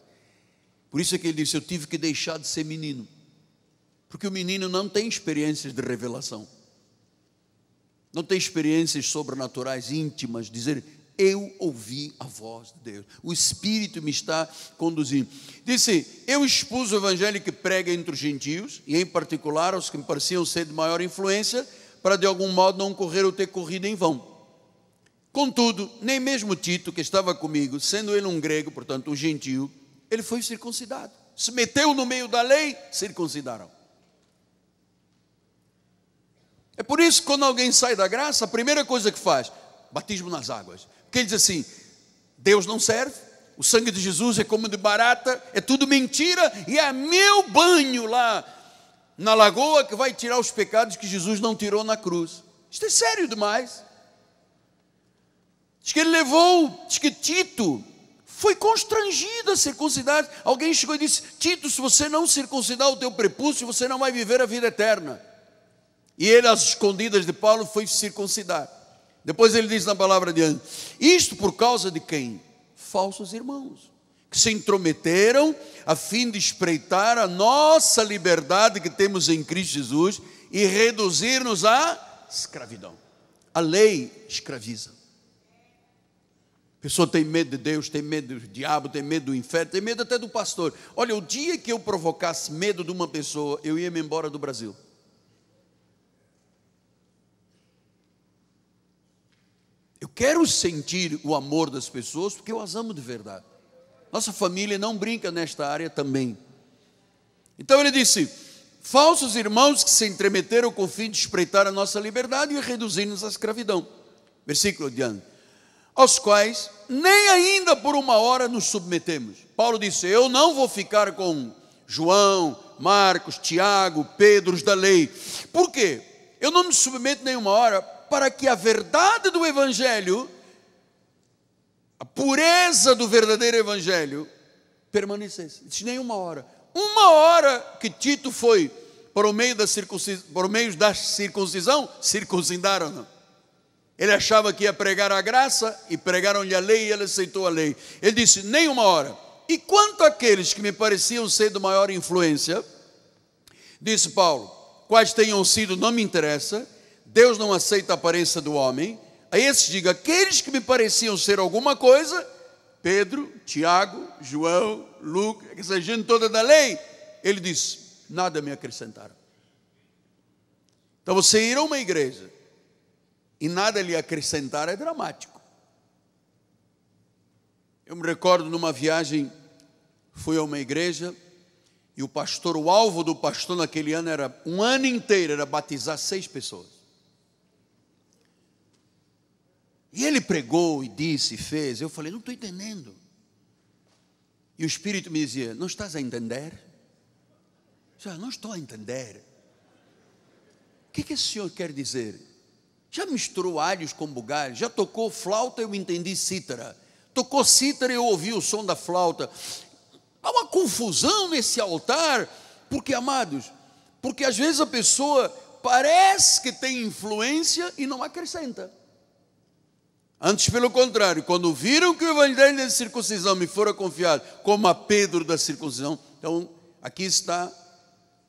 Speaker 1: Por isso é que ele disse: eu tive que deixar de ser menino. Porque o menino não tem experiências de revelação, não tem experiências sobrenaturais íntimas, dizer: eu ouvi a voz de Deus, o Espírito me está conduzindo. Disse: eu expus o evangelho que prega entre os gentios, e em particular aos que me pareciam ser de maior influência, para de algum modo não correr ou ter corrido em vão. Contudo, nem mesmo Tito, que estava comigo, sendo ele um grego, portanto um gentio, ele foi circuncidado. Se meteu no meio da lei, circuncidaram. É por isso que quando alguém sai da graça, a primeira coisa que faz: batismo nas águas. Porque ele diz assim: Deus não serve, o sangue de Jesus é como de barata, é tudo mentira, e é meu banho lá na lagoa que vai tirar os pecados que Jesus não tirou na cruz. Isto é sério demais. Diz que ele levou, diz que Tito foi constrangido a circuncidar. Alguém chegou e disse: Tito, se você não circuncidar o teu prepúcio, você não vai viver a vida eterna. E ele, às escondidas de Paulo, foi circuncidar. Depois ele diz na palavra adiante: isto por causa de quem? Falsos irmãos, que se intrometeram a fim de espreitar a nossa liberdade que temos em Cristo Jesus e reduzir-nos à escravidão. A lei escraviza. A pessoa tem medo de Deus, tem medo do diabo, tem medo do inferno, tem medo até do pastor. Olha, o dia que eu provocasse medo de uma pessoa, eu ia me embora do Brasil. quero sentir o amor das pessoas porque eu as amo de verdade. Nossa família não brinca nesta área também. Então ele disse: falsos irmãos que se entremeteram com o fim de espreitar a nossa liberdade e reduzir-nos à escravidão. Versículo adiante. Aos quais nem ainda por uma hora nos submetemos. Paulo disse: eu não vou ficar com João, Marcos, Tiago, Pedro, os da lei. Por quê? Eu não me submeto nenhuma hora, para que a verdade do Evangelho, a pureza do verdadeiro Evangelho, permanecesse. Disse: nenhuma hora. Uma hora que Tito foi por meio da circuncisão, circuncidaram, não? Ele achava que ia pregar a graça e pregaram-lhe a lei e ele aceitou a lei. Ele disse: nem uma hora. E quanto àqueles que me pareciam ser de maior influência, disse Paulo, quais tenham sido, não me interessa, Deus não aceita a aparência do homem. A esses diga: aqueles que me pareciam ser alguma coisa, Pedro, Tiago, João, Lucas, essa gente toda da lei, ele disse: nada me acrescentaram. Então você ir a uma igreja e nada lhe acrescentar é dramático. Eu me recordo numa viagem, fui a uma igreja e o pastor, o alvo do pastor naquele ano era, um ano inteiro, era batizar 6 pessoas. E ele pregou e disse e fez. Eu falei: não estou entendendo. E o Espírito me dizia: não estás a entender? Já não estou a entender. O que esse senhor quer dizer? Já misturou alhos com bugalhos? Já tocou flauta, eu entendi cítara. Tocou cítara, eu ouvi o som da flauta. Há uma confusão nesse altar. Porque, amados, porque às vezes a pessoa parece que tem influência e não acrescenta. Antes, pelo contrário, quando viram que o evangelho da circuncisão me fora confiado, como a Pedro da circuncisão, então aqui está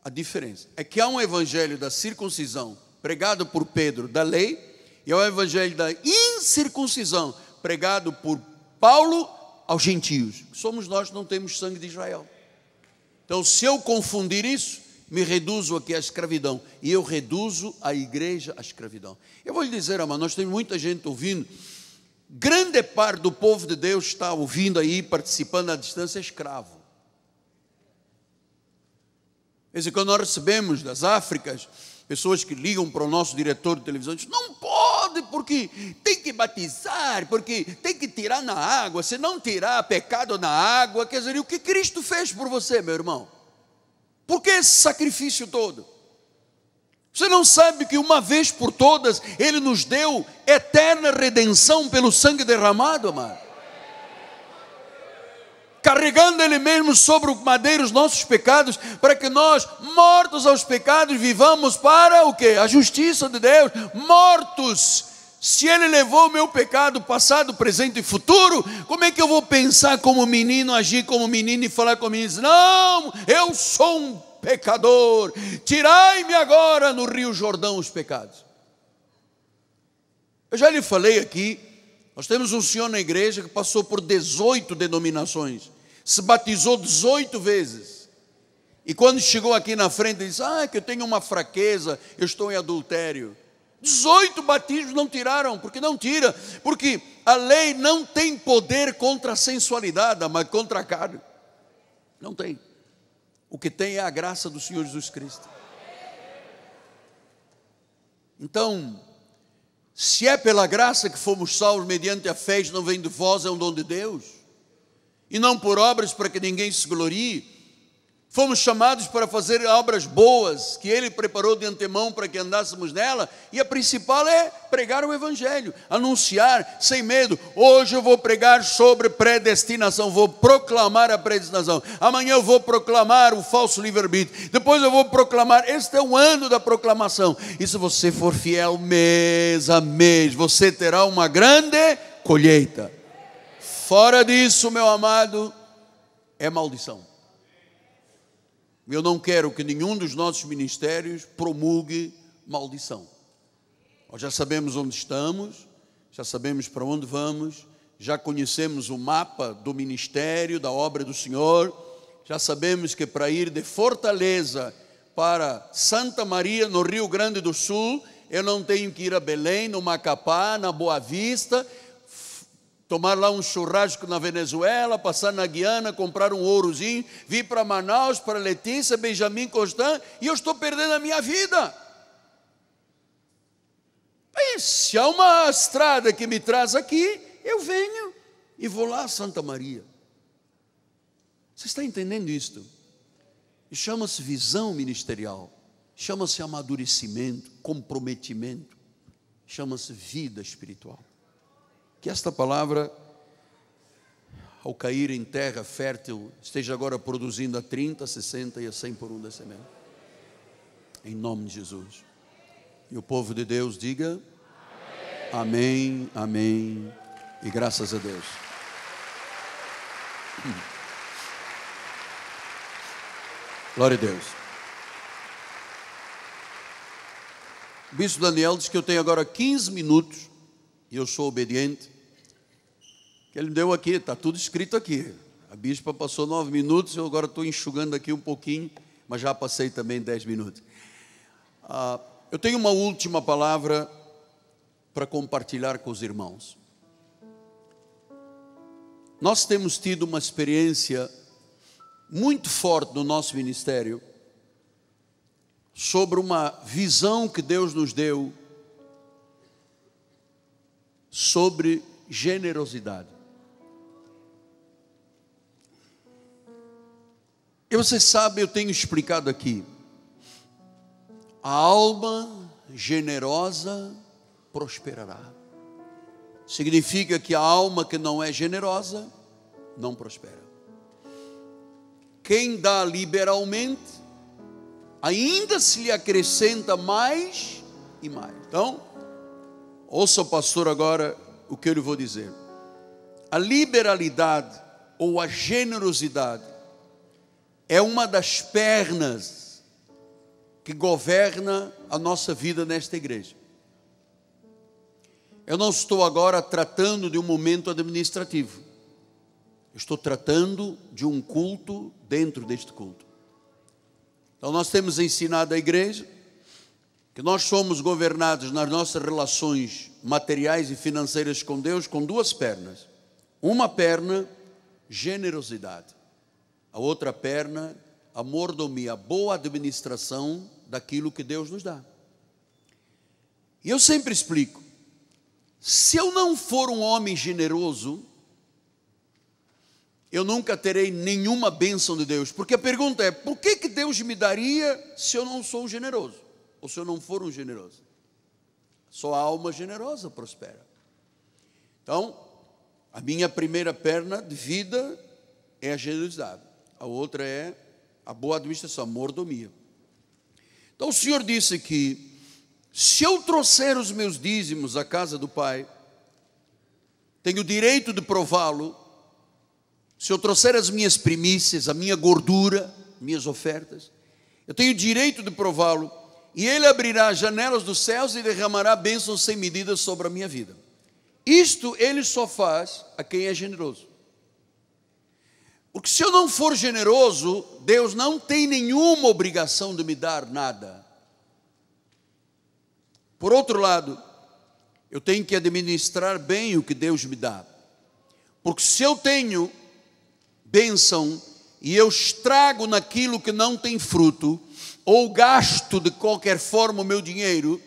Speaker 1: a diferença. É que há um evangelho da circuncisão pregado por Pedro da lei, e há o evangelho da incircuncisão pregado por Paulo aos gentios. Somos nós que não temos sangue de Israel. Então, se eu confundir isso, me reduzo aqui à escravidão, e eu reduzo a igreja à escravidão. Eu vou lhe dizer, amado, nós temos muita gente ouvindo. Grande parte do povo de Deus está ouvindo aí, participando à distância, escravo. Esse quando nós recebemos das Áfricas, pessoas que ligam para o nosso diretor de televisão e dizem: não pode, porque tem que batizar, porque tem que tirar na água, se não tirar pecado na água. Quer dizer, e o que Cristo fez por você, meu irmão? Por que esse sacrifício todo? Você não sabe que uma vez por todas Ele nos deu eterna redenção pelo sangue derramado, amado? Carregando Ele mesmo sobre o madeiro os nossos pecados, para que nós, mortos aos pecados, vivamos para o quê? A justiça de Deus. Mortos. Se Ele levou o meu pecado passado, presente e futuro, como é que eu vou pensar como menino, agir como menino e falar como menino? Não, eu sou um pecador, tirai-me agora no Rio Jordão os pecados. Eu já lhe falei aqui, nós temos um senhor na igreja que passou por 18 denominações, se batizou 18 vezes, e quando chegou aqui na frente, ele disse: que eu tenho uma fraqueza, eu estou em adultério. 18 batismos não tiraram, porque não tira, porque a lei não tem poder contra a sensualidade, mas contra a carne, não tem. O que tem é a graça do Senhor Jesus Cristo. Então, se é pela graça que fomos salvos mediante a fé, isso não vem de vós, é um dom de Deus, e não por obras para que ninguém se glorie. Fomos chamados para fazer obras boas, que Ele preparou de antemão para que andássemos nela, e a principal é pregar o Evangelho, anunciar sem medo. Hoje eu vou pregar sobre predestinação, vou proclamar a predestinação. Amanhã eu vou proclamar o falso livre-arbítrio. Depois eu vou proclamar, este é o ano da proclamação. E se você for fiel mês a mês, você terá uma grande colheita. Fora disso, meu amado, é maldição. Eu não quero que nenhum dos nossos ministérios promulgue maldição. Nós já sabemos onde estamos, já sabemos para onde vamos, já conhecemos o mapa do ministério, da obra do Senhor, já sabemos que para ir de Fortaleza para Santa Maria, no Rio Grande do Sul, eu não tenho que ir a Belém, no Macapá, na Boa Vista, tomar lá um churrasco na Venezuela, passar na Guiana, comprar um ourozinho, vir para Manaus, para Letícia, Benjamin Constant, e eu estou perdendo a minha vida. Bem, se há uma estrada que me traz aqui, eu venho e vou lá a Santa Maria. Você está entendendo isto? Chama-se visão ministerial, chama-se amadurecimento, comprometimento, chama-se vida espiritual. Que esta palavra, ao cair em terra fértil, esteja agora produzindo a 30, a 60 e a 100 por um da semente. Em nome de Jesus. E o povo de Deus diga amém, amém e graças a Deus. Glória a Deus. O bispo Daniel diz que eu tenho agora 15 minutos, e eu sou obediente, que ele me deu aqui, está tudo escrito aqui. A bispa passou 9 minutos, eu agora estou enxugando aqui um pouquinho, mas já passei também 10 minutos. Eu tenho uma última palavra para compartilhar com os irmãos. Nós temos tido uma experiência muito forte no nosso ministério sobre uma visão que Deus nos deu sobre generosidade. E você sabe, eu tenho explicado aqui, a alma generosa prosperará. Significa que a alma que não é generosa não prospera. Quem dá liberalmente, ainda se lhe acrescenta mais e mais. Então, ouça o pastor agora o que eu lhe vou dizer. A liberalidade ou a generosidade é uma das pernas que governa a nossa vida nesta igreja. Eu não estou agora tratando de um momento administrativo. Estou tratando de um culto dentro deste culto. Então nós temos ensinado à igreja que nós somos governados nas nossas relações materiais e financeiras com Deus com duas pernas. Uma perna, generosidade. A outra perna, a mordomia, a boa administração daquilo que Deus nos dá. E eu sempre explico, se eu não for um homem generoso, eu nunca terei nenhuma bênção de Deus. Porque a pergunta é, por que Deus me daria se eu não sou um generoso? Ou se eu não for um generoso? Só a alma generosa prospera. Então, a minha primeira perna de vida é a generosidade. A outra é a boa administração, a mordomia. Então o Senhor disse que, se eu trouxer os meus dízimos à casa do Pai, tenho o direito de prová-lo. Se eu trouxer as minhas primícias, a minha gordura, minhas ofertas, eu tenho o direito de prová-lo, e Ele abrirá as janelas dos céus e derramará bênçãos sem medida sobre a minha vida. Isto Ele só faz a quem é generoso. Porque se eu não for generoso, Deus não tem nenhuma obrigação de me dar nada. Por outro lado, eu tenho que administrar bem o que Deus me dá. Porque se eu tenho bênção e eu estrago naquilo que não tem fruto, ou gasto de qualquer forma o meu dinheiro,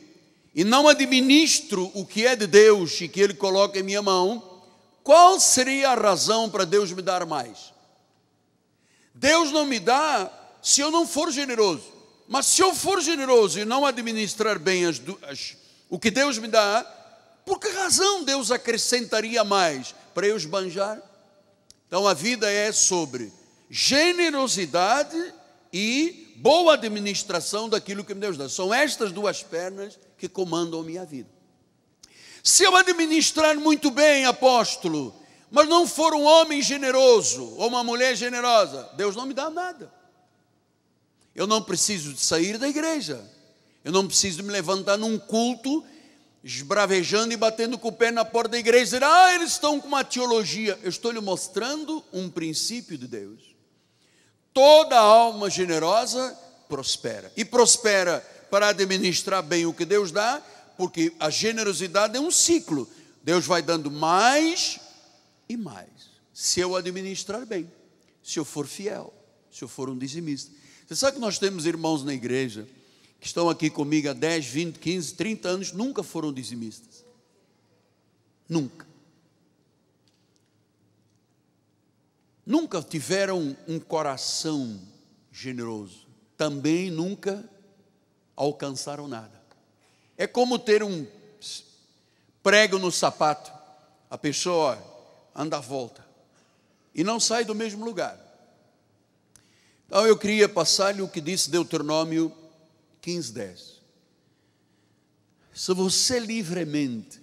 Speaker 1: e não administro o que é de Deus e que Ele coloca em minha mão, qual seria a razão para Deus me dar mais? Deus não me dá se eu não for generoso. Mas se eu for generoso e não administrar bem o que Deus me dá, por que razão Deus acrescentaria mais para eu esbanjar? Então a vida é sobre generosidade e boa administração daquilo que Deus dá. São estas duas pernas que comandam a minha vida. Se eu administrar muito bem, apóstolo, mas não for um homem generoso ou uma mulher generosa, Deus não me dá nada. Eu não preciso de sair da igreja. Eu não preciso me levantar num culto, esbravejando e batendo com o pé na porta da igreja e dizer, eles estão com uma teologia. Eu estou lhe mostrando um princípio de Deus. Toda alma generosa prospera. E prospera para administrar bem o que Deus dá, porque a generosidade é um ciclo. Deus vai dando mais e mais, se eu administrar bem, se eu for fiel, se eu for um dizimista. Você sabe que nós temos irmãos na igreja que estão aqui comigo há 10, 20, 15, 30 anos, nunca foram dizimistas. Nunca. Nunca tiveram um coração generoso. Também nunca alcançaram nada. É como ter um prego no sapato. A pessoa anda à volta e não sai do mesmo lugar. Então eu queria passar-lhe o que disse Deuteronômio 15:10. Se você livremente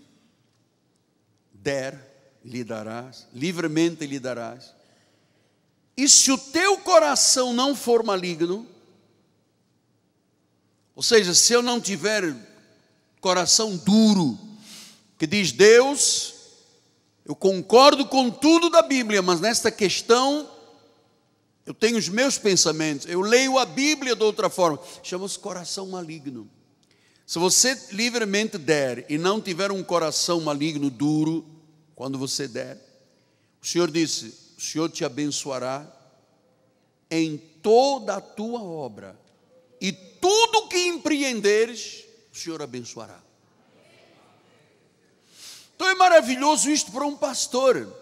Speaker 1: der, lhe darás, livremente lhe darás. E se o teu coração não for maligno, ou seja, se eu não tiver coração duro, que diz Deus, eu concordo com tudo da Bíblia, mas nesta questão eu tenho os meus pensamentos, eu leio a Bíblia de outra forma, chama-se coração maligno. Se você livremente der e não tiver um coração maligno duro, quando você der, o Senhor disse, o Senhor te abençoará em toda a tua obra, e tudo que empreenderes, o Senhor abençoará. Então é maravilhoso isto para um pastor.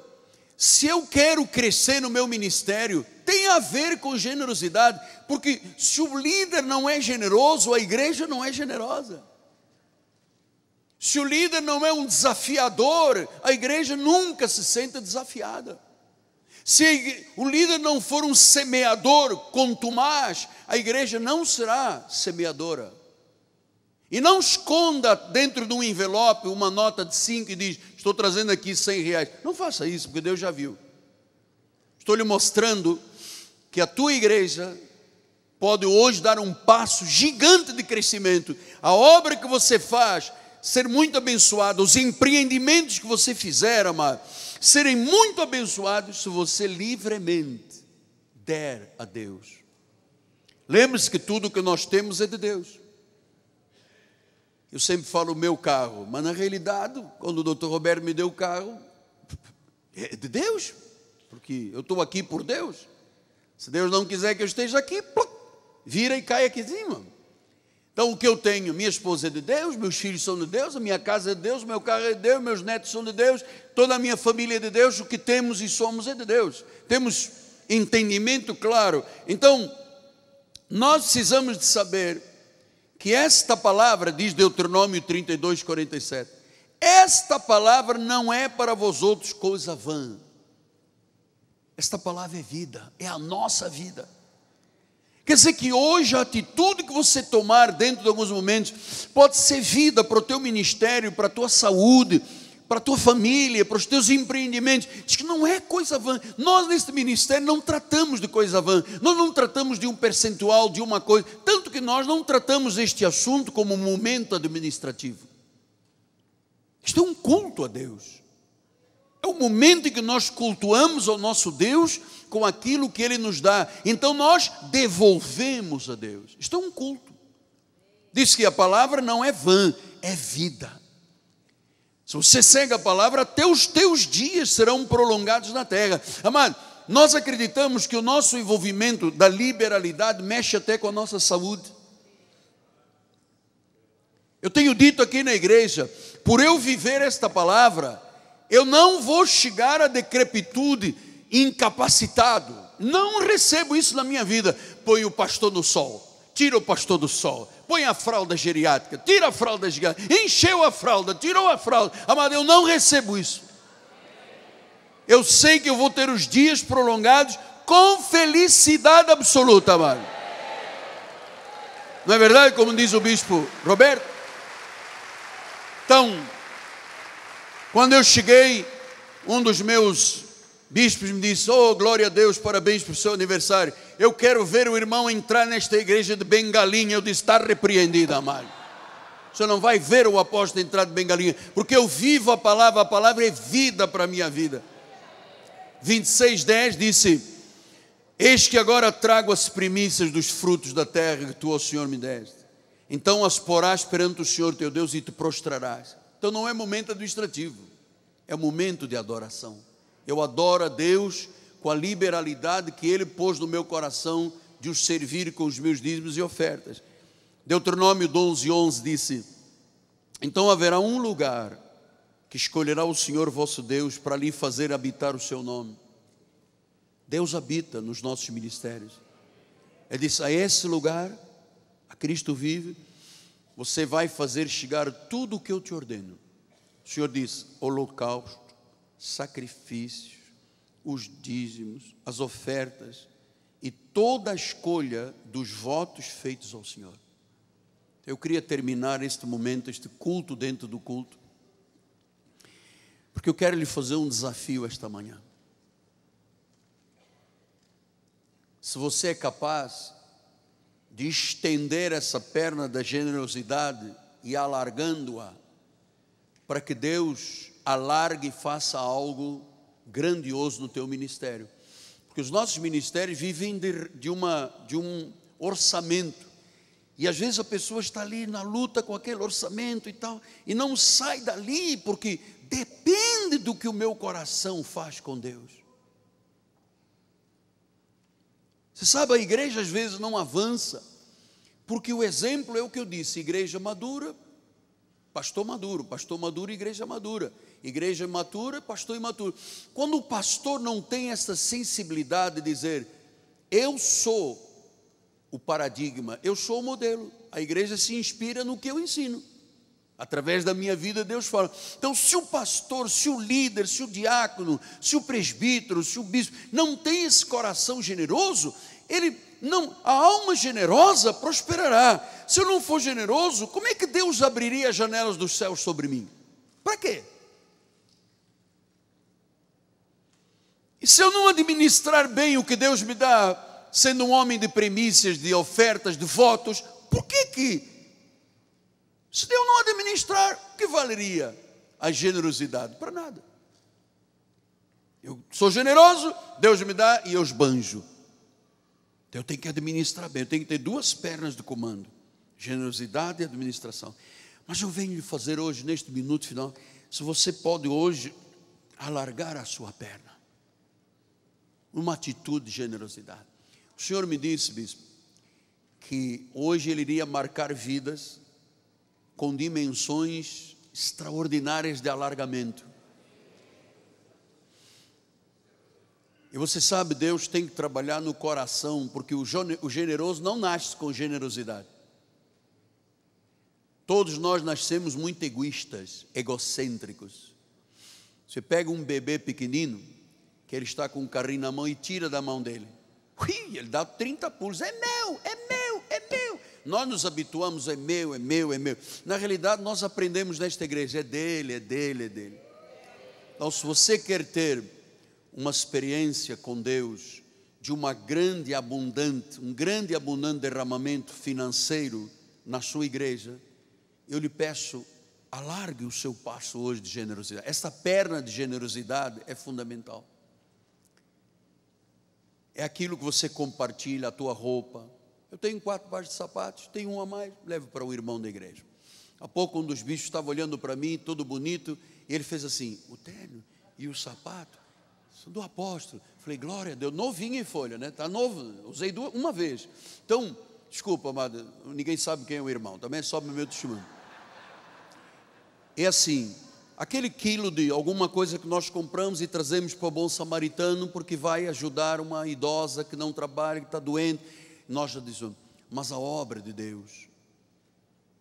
Speaker 1: Se eu quero crescer no meu ministério, tem a ver com generosidade, porque se o líder não é generoso, a igreja não é generosa. Se o líder não é um desafiador, a igreja nunca se sente desafiada. Se o líder não for um semeador contumaz, a igreja não será semeadora. E não esconda dentro de um envelope uma nota de 5 e diz, estou trazendo aqui R$100. Não faça isso, porque Deus já viu. Estou lhe mostrando que a tua igreja pode hoje dar um passo gigante de crescimento. A obra que você faz, ser muito abençoada, os empreendimentos que você fizer, amado, serem muito abençoados se você livremente der a Deus. Lembre-se que tudo que nós temos é de Deus. Eu sempre falo o meu carro, mas na realidade, quando o doutor Roberto me deu o carro, é de Deus, porque eu estou aqui por Deus. Se Deus não quiser que eu esteja aqui, vira e cai aqui em cima. Então o que eu tenho, minha esposa é de Deus, meus filhos são de Deus, a minha casa é de Deus, meu carro é de Deus, meus netos são de Deus, toda a minha família é de Deus, o que temos e somos é de Deus. Temos entendimento claro. Então, nós precisamos de saber que esta palavra, diz Deuteronômio 32:47, esta palavra não é para vós outros coisa vã. Esta palavra é vida, é a nossa vida. Quer dizer que hoje a atitude que você tomar dentro de alguns momentos pode ser vida para o teu ministério, para a tua saúde, para a tua família, para os teus empreendimentos. Diz que não é coisa vã. Nós neste ministério não tratamos de coisa vã. Nós não tratamos de um percentual, de uma coisa. Tanto que nós não tratamos este assunto como um momento administrativo. Isto é um culto a Deus. É o momento em que nós cultuamos ao nosso Deus com aquilo que Ele nos dá. Então nós devolvemos a Deus. Isto é um culto. Diz que a palavra não é vã, é vida. Se você segue a palavra, até os teus dias serão prolongados na terra. Amado, nós acreditamos que o nosso envolvimento da liberalidade mexe até com a nossa saúde. Eu tenho dito aqui na igreja, por eu viver esta palavra, eu não vou chegar à decrepitude incapacitado. Não recebo isso na minha vida. Põe o pastor no sol, tira o pastor do sol, põe a fralda geriátrica, tira a fralda geriátrica, encheu a fralda, tirou a fralda. Amado, eu não recebo isso. Eu sei que eu vou ter os dias prolongados com felicidade absoluta, amado. Não é verdade, como diz o bispo Roberto? Então, quando eu cheguei, um dos meus bispos me disse, oh, glória a Deus, parabéns para o seu aniversário. Eu quero ver o irmão entrar nesta igreja de bengalinha. Eu disse, está repreendido, amado. Você não vai ver o apóstolo entrar de bengalinha, porque eu vivo a palavra é vida para a minha vida. 26:10 disse, eis que agora trago as primícias dos frutos da terra que tu, ó Senhor, me deste. Então as porás perante o Senhor teu Deus e te prostrarás. Então não é momento administrativo, é momento de adoração. Eu adoro a Deus com a liberalidade que Ele pôs no meu coração de os servir com os meus dízimos e ofertas. Deuteronômio 12:11 disse: então haverá um lugar que escolherá o Senhor vosso Deus para lhe fazer habitar o seu nome. Deus habita nos nossos ministérios. Ele disse: a esse lugar, a Cristo vive, você vai fazer chegar tudo o que eu te ordeno. O Senhor disse: holocausto, sacrifícios, os dízimos, as ofertas e toda a escolha dos votos feitos ao Senhor. Eu queria terminar este momento, este culto dentro do culto, porque eu quero lhe fazer um desafio esta manhã. Se você é capaz de estender essa perna da generosidade e alargando-a, para que Deus alargue e faça algo grandioso no teu ministério. Porque os nossos ministérios vivem de um orçamento. E às vezes a pessoa está ali na luta com aquele orçamento e tal, e não sai dali, porque depende do que o meu coração faz com Deus. Você sabe, a igreja às vezes não avança, porque o exemplo é o que eu disse: igreja madura, pastor maduro, igreja madura. Igreja imatura, pastor imaturo. Quando o pastor não tem essa sensibilidade de dizer: eu sou o paradigma, eu sou o modelo, a igreja se inspira no que eu ensino. Através da minha vida Deus fala. Então, se o pastor, se o líder, se o diácono, se o presbítero, se o bispo não tem esse coração generoso, a alma generosa prosperará. Se eu não for generoso, como é que Deus abriria as janelas dos céus sobre mim? Para quê? E se eu não administrar bem o que Deus me dá, sendo um homem de primícias, de ofertas, de votos, por que se Deus não administrar, o que valeria a generosidade? Para nada. Eu sou generoso, Deus me dá e eu esbanjo. Então eu tenho que administrar bem, eu tenho que ter duas pernas de comando: generosidade e administração. Mas eu venho lhe fazer hoje, neste minuto final, se você pode hoje alargar a sua perna, uma atitude de generosidade. O Senhor me disse, bispo, que hoje Ele iria marcar vidas com dimensões extraordinárias de alargamento. E você sabe, Deus tem que trabalhar no coração, porque o generoso não nasce com generosidade. Todos nós nascemos muito egoístas, egocêntricos. Você pega um bebê pequenino, que ele está com um carrinho na mão e tira da mão dele. Ele dá 30 pulos: é meu, é meu, é meu. Nós nos habituamos: é meu, é meu, é meu. Na realidade, nós aprendemos nesta igreja: é dele, é dele, é dele. Então, se você quer ter uma experiência com Deus, de um grande e abundante derramamento financeiro na sua igreja, eu lhe peço, alargue o seu passo hoje de generosidade. Essa perna de generosidade é fundamental. É aquilo que você compartilha, a tua roupa. Eu tenho 4 pares de sapatos, tenho um a mais, levo para o irmão da igreja. Há pouco um dos bichos estava olhando para mim, todo bonito, e ele fez assim: o terno e o sapato são do apóstolo. Falei: glória a Deus, novinho em folha, né? Está novo, usei uma vez. Então, desculpa, amado, ninguém sabe quem é o irmão, também é só meu testemunho. É assim, aquele quilo de alguma coisa que nós compramos e trazemos para o bom samaritano, porque vai ajudar uma idosa que não trabalha, que está doente, nós já dizemos: mas a obra de Deus,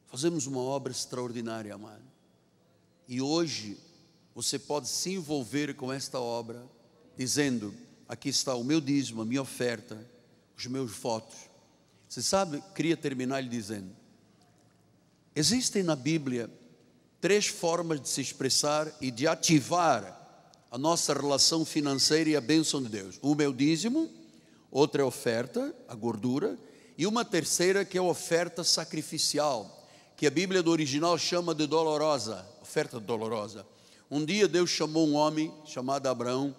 Speaker 1: fazemos uma obra extraordinária, amado. E hoje você pode se envolver com esta obra, dizendo: aqui está o meu dízimo, a minha oferta, os meus votos. Você sabe, queria terminar lhe dizendo: existem na Bíblia 3 formas de se expressar e de ativar a nossa relação financeira e a bênção de Deus. Uma é o dízimo, outra é a oferta, a gordura, e uma terceira que é a oferta sacrificial, que a Bíblia do original chama de dolorosa, oferta dolorosa. Um dia Deus chamou um homem chamado Abraão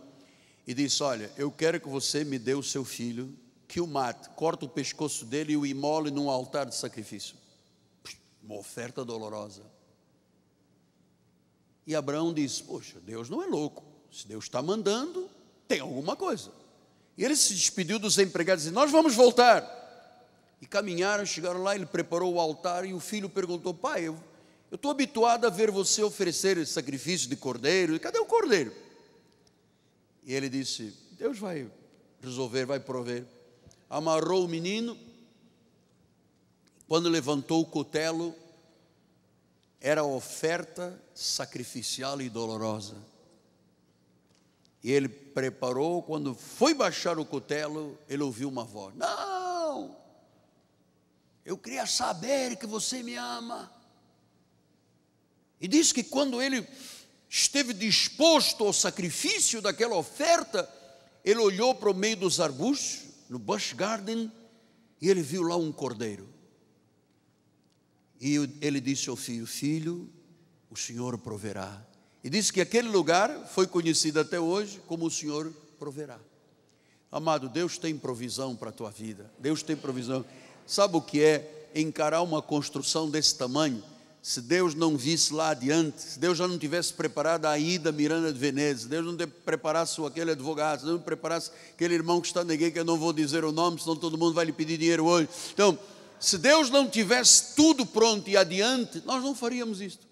Speaker 1: e disse: olha, eu quero que você me dê o seu filho, que o mate, corta o pescoço dele e o imole num altar de sacrifício. uma oferta dolorosa. E Abraão disse: poxa, Deus não é louco, se Deus está mandando, tem alguma coisa. E ele se despediu dos empregados e disse: nós vamos voltar. E caminharam, chegaram lá, ele preparou o altar, e o filho perguntou: pai, eu estou habituado a ver você oferecer sacrifício de cordeiro, cadê o cordeiro? E ele disse: Deus vai resolver, vai prover. Amarrou o menino. Quando levantou o cutelo, era oferta sacrificial e dolorosa. E ele preparou, quando foi baixar o cutelo, ele ouviu uma voz: não, eu queria saber que você me ama. E diz que quando ele esteve disposto ao sacrifício daquela oferta, ele olhou para o meio dos arbustos, no Busch Garden, e ele viu lá um cordeiro. E ele disse ao filho: filho, o Senhor proverá. E disse que aquele lugar foi conhecido até hoje como o Senhor proverá. Amado, Deus tem provisão para a tua vida. Deus tem provisão. Sabe o que é encarar uma construção desse tamanho? Se Deus não visse lá adiante, se Deus já não tivesse preparado a ida a Miranda de Veneza, se Deus não preparasse aquele advogado, se Deus não preparasse aquele irmão que está na igreja, que eu não vou dizer o nome, senão todo mundo vai lhe pedir dinheiro hoje. Então, se Deus não tivesse tudo pronto e adiante, nós não faríamos isto.